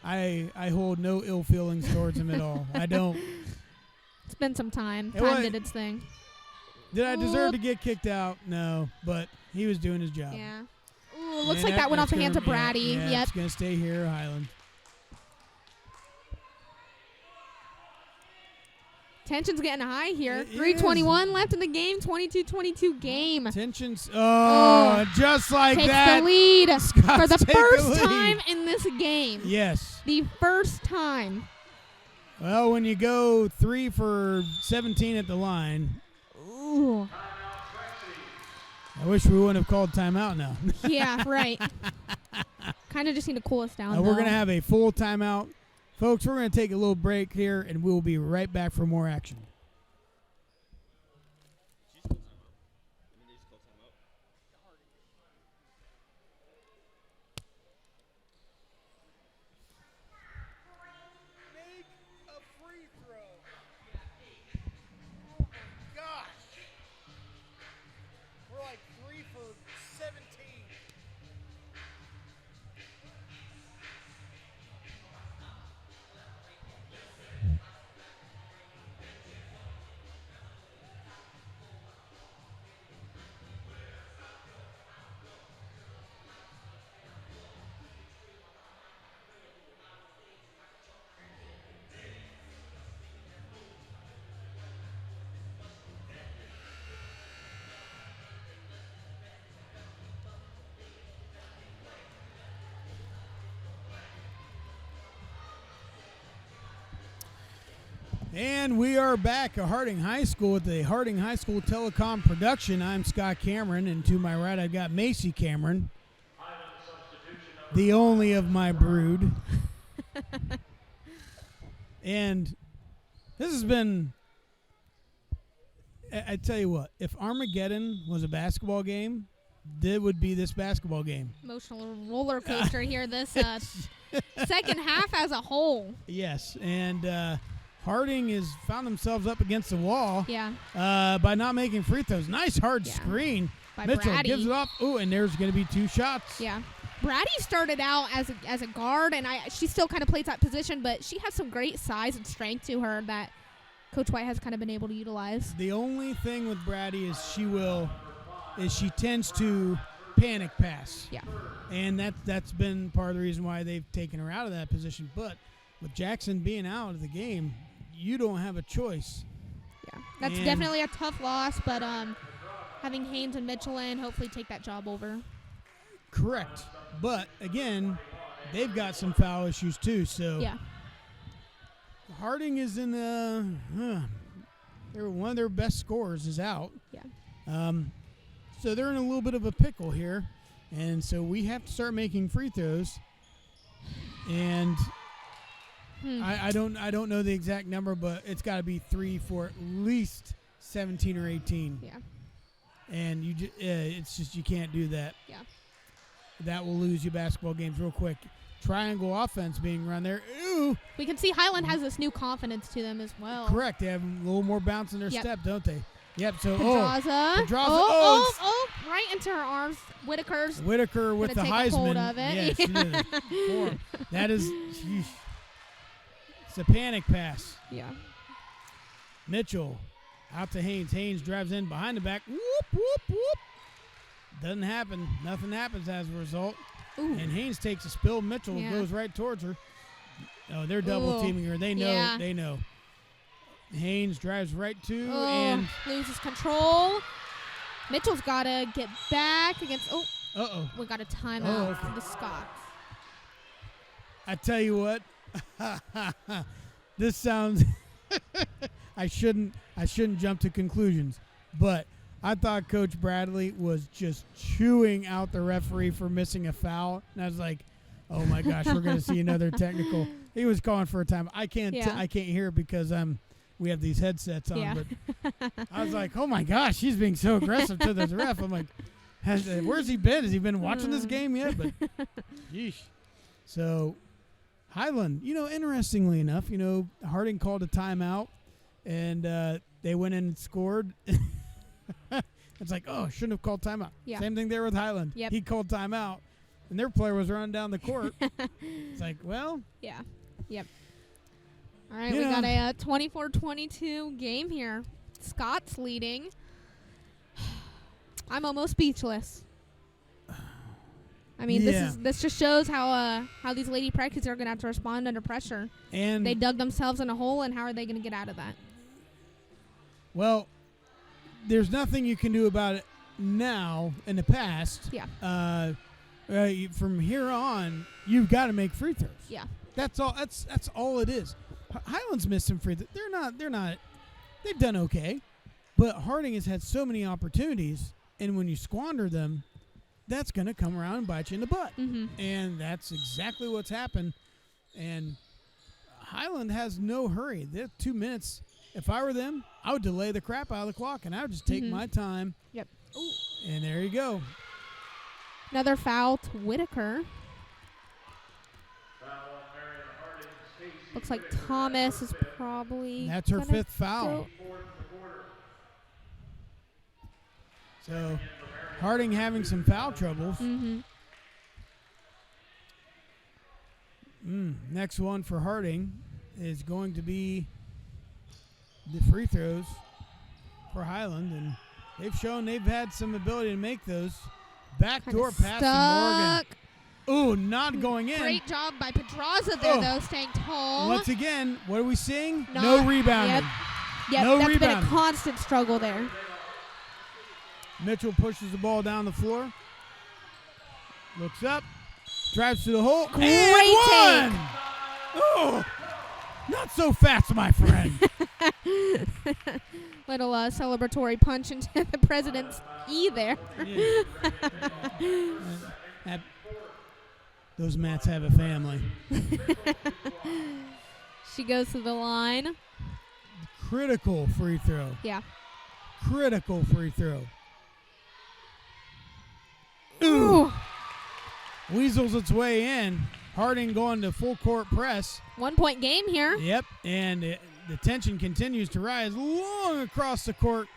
I hold no ill feelings towards him at all. I don't. It's been some time. It Time was- did its thing. Did I deserve to get kicked out? No, but he was doing his job. Yeah. Oh, it looks like that went off the hands of Brady. Yeah, Yep. it's going to stay here, Highland. Tension's getting high here. It 3:21 left in the game. 22-22 game. Tensions. Just like takes that. the lead Scott for the take first lead. time in this game. Yes. The first time. Well, when you go 3 for 17 at the line, Ooh. I wish we wouldn't have called timeout now. Yeah, right. Kind of just need to cool us down, We're going to have a full timeout. Folks, we're going to take a little break here, and we'll be right back for more action. Make a free throw. Oh, my gosh. We're like 3 for 17. And we are back at Harding High School with the Harding High School Telecom production. I'm Scott Cameron, and to my right I've got Macy Cameron, the only of my brood. And this has been, I tell you what, if Armageddon was a basketball game, it would be this basketball game. Emotional roller coaster here this second half as a whole. Yes, and Harding has found themselves up against the wall. Yeah. By not making free throws. Nice hard screen. By Mitchell Brady. gives it off. Ooh, and there's going to be 2 shots. Yeah. Brady started out as a guard, and she still kind of plays that position, but she has some great size and strength to her that Coach White has kind of been able to utilize. The only thing with Brady is she tends to panic pass. Yeah. And that's been part of the reason why they've taken her out of that position. But with Jackson being out of the game, you don't have a choice. Yeah. That's definitely a tough loss, but having Haynes and Mitchell in hopefully take that job over. Correct. But, again, they've got some foul issues too. So yeah. Harding is in one of their best scorers is out. Yeah. So they're in a little bit of a pickle here. And so we have to start making free throws. And I don't know the exact number, but it's got to be 3 for at least 17 or 18. Yeah. And it's just you can't do that. Yeah. That will lose you basketball games real quick. Triangle offense being run there. Ooh. We can see Highland has this new confidence to them as well. Correct. They have a little more bounce in their step, don't they? Yep. So Pedraza. Right into her arms. Whitaker with the Heisman. Hold of it. Yes. That is. Sheesh. It's a panic pass. Yeah. Mitchell out to Haynes. Haynes drives in behind the back. Whoop, whoop, whoop. Doesn't happen. Nothing happens as a result. Ooh. And Haynes takes a spill. Mitchell goes right towards her. Oh, they're double teaming her. They know. Yeah. They know. Haynes drives right to and loses control. Mitchell's got to get back against. We got a timeout for the Scots. I tell you what. This sounds I shouldn't jump to conclusions, but I thought Coach Bradley was just chewing out the referee for missing a foul, and I was like, oh my gosh, we're going to see another technical. He was calling for a time. I can't hear it because we have these headsets on, but I was like, oh my gosh, he's being so aggressive to the ref. I'm like, where's he been? Has he been watching this game yet? But yeesh. So Highland, interestingly enough, Harding called a timeout, and they went in and scored. It's like, shouldn't have called timeout. Yeah. Same thing there with Highland. Yep. He called timeout, and their player was running down the court. It's like, well. Yeah. Yep. All right, we got a 24-22 game here. Scott's leading. I'm almost speechless. I mean, Yeah. this just shows how these lady Prekies are going to have to respond under pressure. And They dug themselves in a hole, and how are they going to get out of that? well, there's nothing you can do about it now. In the past, Yeah. From here on, you've got to make free throws. Yeah. That's all. That's all it is. Highland's missed some free throws. They're not. They've done okay, but Harding has had so many opportunities, and when you squander them, that's going to come around and bite you in the butt. Mm-hmm. And that's exactly what's happened. And Highland has no hurry. They're 2 minutes. If I were them, I would delay the crap out of the clock, and I would just take my time. Yep. Ooh. And there you go. Another foul to Whitaker. Foul on Marion Harding. Stacey Looks like Whitaker. Thomas is probably. That's her gonna 5th foul. go- Fourth in the quarter. So Harding having some foul troubles. Mm-hmm. Next one for Harding is going to be the free throws for Highland, and they've shown they've had some ability to make those. Backdoor pass to Morgan. Ooh, not going in. Great job by Pedraza there, Oh. though, staying tall. Once again, what are we seeing? Not- No rebounding. Yep, no that's been rebounding. a constant struggle there. Mitchell pushes the ball down the floor. Looks up. Drives to the hole. Great and take. one! Oh, not so fast, my friend. Little celebratory punch into the president's E there. Yeah. Those Mats have a family. She goes to the line. Critical free throw. Yeah. Critical free throw. Ooh. Weasels its way in. Harding going to full court press. 1 point game here. Yep, and the tension continues to rise long across the court.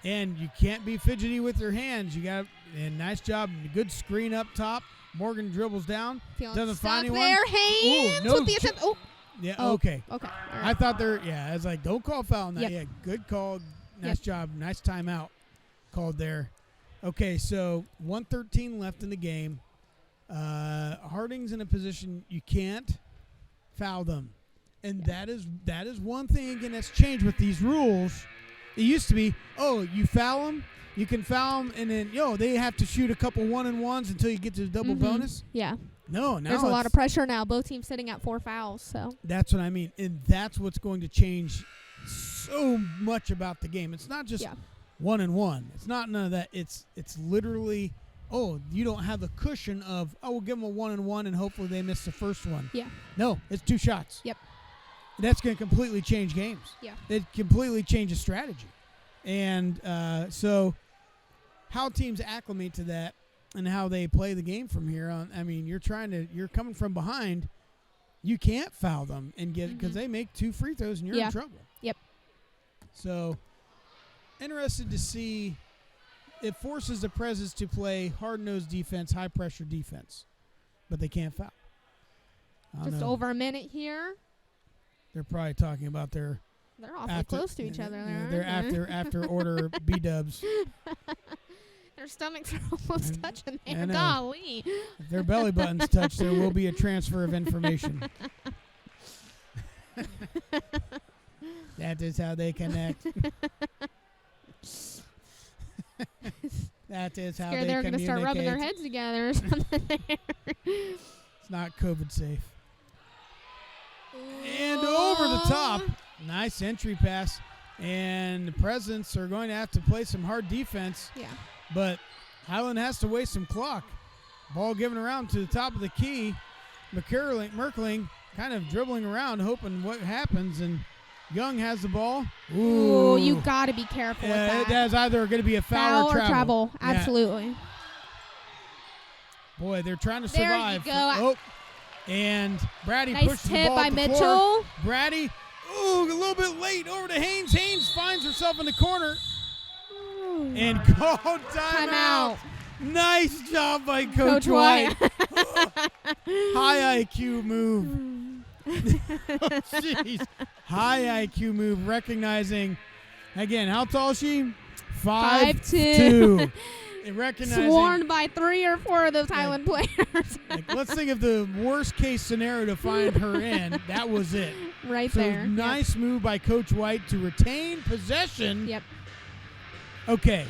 And you can't be fidgety with your hands. You got and nice job, good screen up top. Morgan dribbles down, Feeling doesn't stuck find anyone. there. Haynes no with the attempt. Oh. Yeah, Oh. okay. Okay. All I right. thought I was like, don't call foul on that. Yep. Yeah, good call. Nice Yep. job. Nice timeout called there. Okay, so 1:13 left in the game. Harding's in a position you can't foul them. And that is one thing, again, that's changed with these rules. It used to be, you foul them, you can foul them, and then, they have to shoot a couple 1-and-1s until you get to the double bonus. Yeah. No, now There's a lot it's- of pressure now. Both teams sitting at 4 fouls. So. That's what I mean. And that's what's going to change so much about the game. It's not just 1-and-1. It's not none of that. It's literally, you don't have the cushion of, we'll give them a 1-and-1 and hopefully they miss the first one. Yeah. No, it's 2 shots. Yep. That's going to completely change games. Yeah. It completely changes strategy. And so how teams acclimate to that and how they play the game from here on, I mean, you're coming from behind. You can't foul them and get because they make 2 free throws and you're in trouble. Yep. So interested to see. It forces the Prezes to play hard-nosed defense, high-pressure defense, but they can't foul. I don't Just know. over a minute here. They're probably talking about their They're awfully close to each other there. They're after order B-dubs. Their stomachs are almost touching I there. know. Golly. If their belly buttons touch, there will be a transfer of information. That is how they connect. That is how Scared they they're going to start rubbing their communicate. heads together or something there. It's not COVID safe. And over the top. Nice entry pass. And the Presidents are going to have to play some hard defense. Yeah. But Highland has to waste some clock. Ball given around to the top of the key. Merkling kind of dribbling around, hoping what happens. And Young has the ball. Ooh, you got to be careful with that. That's either going to be a foul, Foul or travel. Yeah. Absolutely. Boy, they're trying to There you survive. go. And Brady Nice pushes the tip ball by at the Mitchell. floor. Brady, a little bit late over to Haynes. Haynes finds herself in the corner and called timeout. Nice job by Coach White. High IQ move. Jeez. High IQ move, recognizing, again, how tall is she? 5'2". recognizing. Swarmed by 3 or 4 of those Highland players. Like, let's think of the worst case scenario to find her in. That was it. Right so there. Nice move by Coach White to retain possession. Yep. Okay,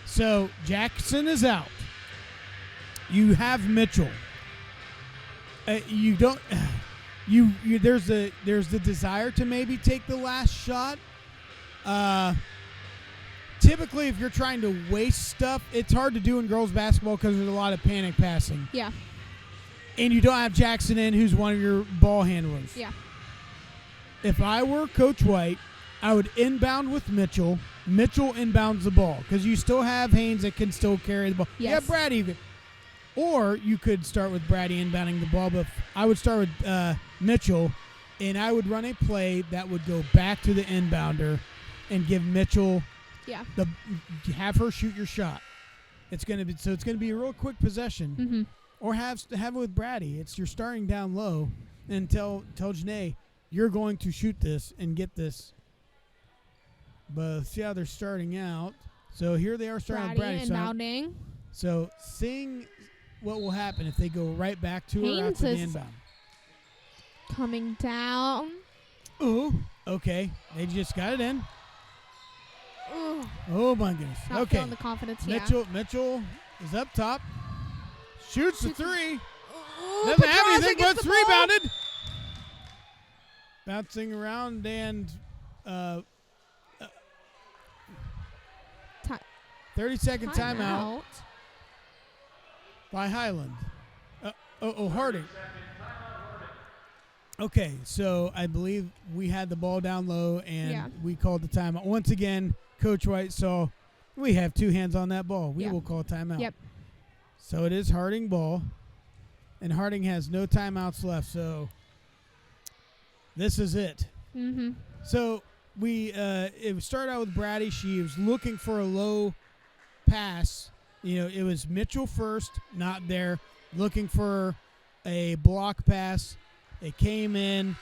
so Jackson is out. You have Mitchell. You don't. There's the desire to maybe take the last shot. Typically, if you're trying to waste stuff, it's hard to do in girls basketball because there's a lot of panic passing. Yeah. And you don't have Jackson in, who's one of your ball handlers. Yeah. If I were Coach White, I would inbound with Mitchell. Mitchell inbounds the ball because you still have Haynes that can still carry the ball. Yes. Yeah, Brad even. Or you could start with Brady inbounding the ball, but I would start with Mitchell, and I would run a play that would go back to the inbounder and give Mitchell have her shoot your shot. It's gonna be a real quick possession. Mm-hmm. Or have it with Brady. It's you're starting down low, and tell Janae you're going to shoot this and get this. But see how they're starting out. So here they are starting with Brady. Inbounding. So seeing what will happen if they go right back to her after the inbound. Coming down. Ooh, okay. They just got it in. Ooh. Oh, my goodness. Not okay. feeling the confidence, Mitchell is up top. Shoots the three. Ooh, Doesn't have Pedraza anything, but gets it's the ball. rebounded. Bouncing around and 30-second timeout by Highland. Harding. Okay, so I believe we had the ball down low, and we called the timeout. Once again, Coach White saw we have 2 hands on that ball. We will call timeout. Yep. So it is Harding ball, and Harding has no timeouts left, so this is it. Mm-hmm. So it started out with Brady. She was looking for a low pass. It was Mitchell first, not there, looking for a block pass. It came in.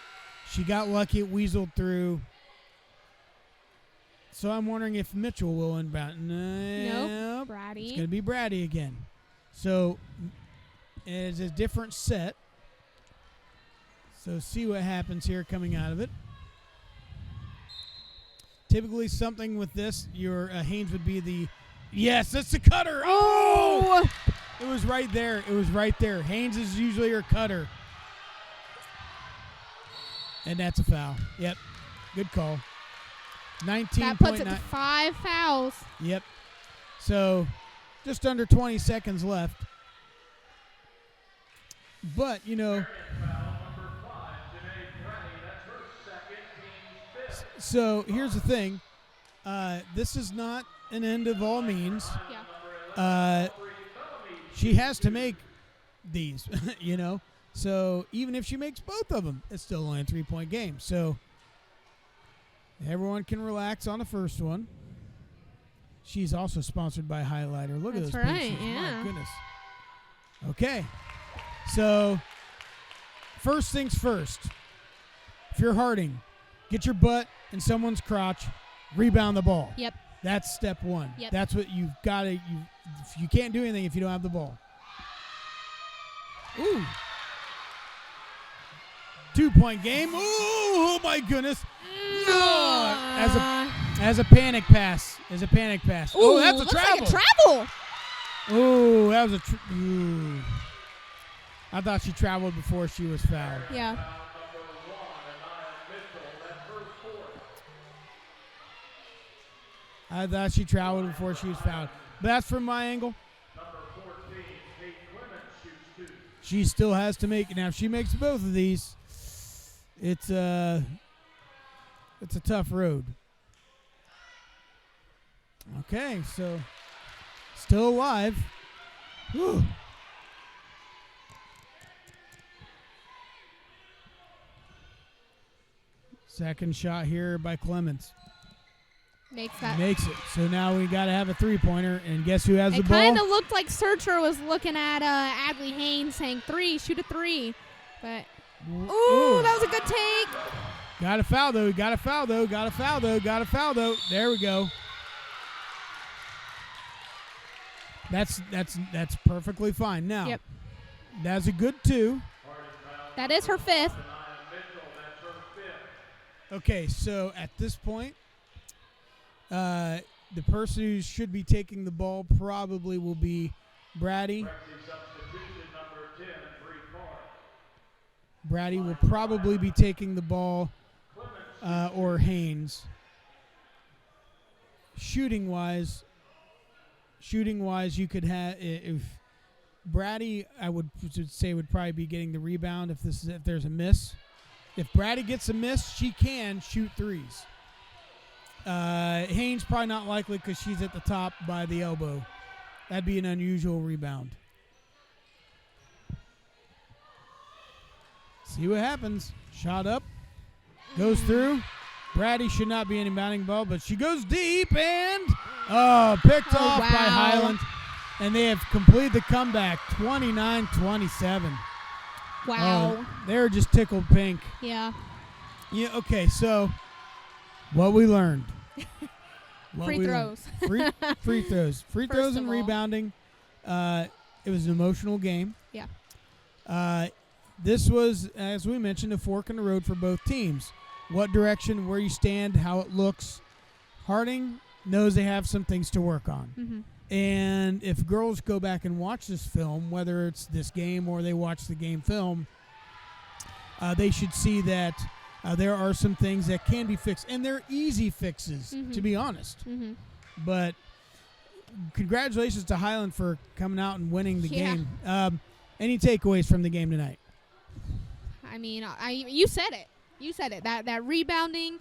She got lucky. It weaseled through. So I'm wondering if Mitchell will inbound. Nope. Brady. It's going to be Brady again. So it's a different set. So see what happens here coming out of it. Typically something with this, your Haynes would be the, yes, that's the cutter. Oh! It was right there. Haynes is usually her cutter. And that's a foul. Yep. Good call. 19.9. That puts it to 5 fouls. Yep. So just under 20 seconds left. But, so here's the thing. This is not an end of all means. Yeah. She has to make these, So even if she makes both of them, it's still only a 3-point game. So everyone can relax on the first one. She's also sponsored by Highlighter. Look at those right, pictures. yeah. My goodness. Okay. So first things first. If you're Harding, get your butt in someone's crotch, rebound the ball. Yep. That's step one. Yep. That's what you've got to. You can't do anything if you don't have the ball. Ooh. 2-point game. Ooh, oh my goodness. No. As a panic pass. Ooh, That's a travel. Like a travel. Ooh, that was ooh. I thought she traveled before she was fouled. Yeah. I thought she traveled before she was fouled. But that's from my angle. She still has to make it. Now, if she makes both of these, it's a tough road. Okay, so still alive. Whew. Second shot here by Clemens. Makes it. So now we got to have a three-pointer, and guess who has the ball? It kind of looked like Searcher was looking at Adley Haynes saying shoot a three. But, ooh, that was a good take. Got a foul, though. There we go. That's perfectly fine. Now, Yep. that's a good 2. That is her 5th. Okay, so at this point, the person who should be taking the ball probably will be Brady. Brady will probably be taking the ball, or Haynes. Shooting wise, you could have if Brady, I would say, would probably be getting the rebound if there's a miss. If Brady gets a miss, she can shoot threes. Haynes probably not likely because she's at the top by the elbow. That'd be an unusual rebound. See what happens. Shot up. Goes through. Brady should not be any bounding ball, but she goes deep and picked off by Highland. And they have completed the comeback, 29-27. Wow. They're just tickled pink. Yeah. Yeah. Okay, so what we learned. Free throws. Free throws. Free First throws of and all. rebounding. It was an emotional game. Yeah. This was, as we mentioned, a fork in the road for both teams. What direction, where you stand, how it looks. Harding knows they have some things to work on. Mm-hmm. And if girls go back and watch this film, whether it's this game or they watch the game film, they should see that there are some things that can be fixed. And they're easy fixes, to be honest. Mm-hmm. But congratulations to Highland for coming out and winning the game. Any takeaways from the game tonight? I mean, you said it. You said it. That rebounding,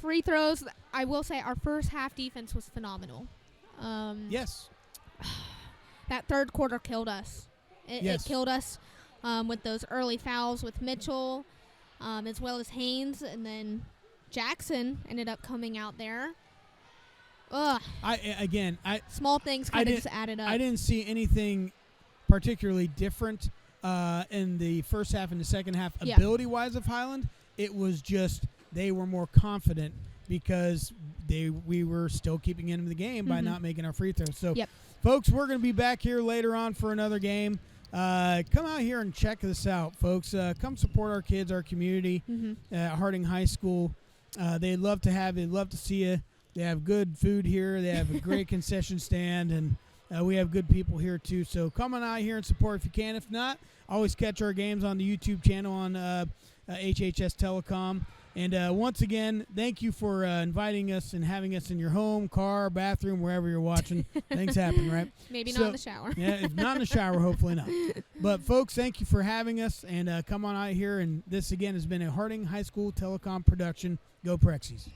free throws. I will say our first half defense was phenomenal. Yes. That third quarter killed us. It killed us with those early fouls with Mitchell, as well as Haynes, and then Jackson ended up coming out there. Ugh. Small things kind of just added up. I didn't see anything particularly different in the first half and the second half ability-wise of Highland. It was just they were more confident because we were still keeping in the game by not making our free throws. So, folks, we're going to be back here later on for another game. Come out here and check this out, folks. Come support our kids, our community at Harding High School. They'd love to have you. They'd love to see you. They have good food here. They have a great concession stand, and we have good people here too. So come on out here and support if you can. If not, always catch our games on the YouTube channel on HHS Telecom. And once again, thank you for inviting us and having us in your home, car, bathroom, wherever you're watching. Things happen, right? Maybe not in the shower. Yeah, if not in the shower, hopefully not. But, folks, thank you for having us. And come on out here. And this, again, has been a Harding High School Telecom production. Go Prexies.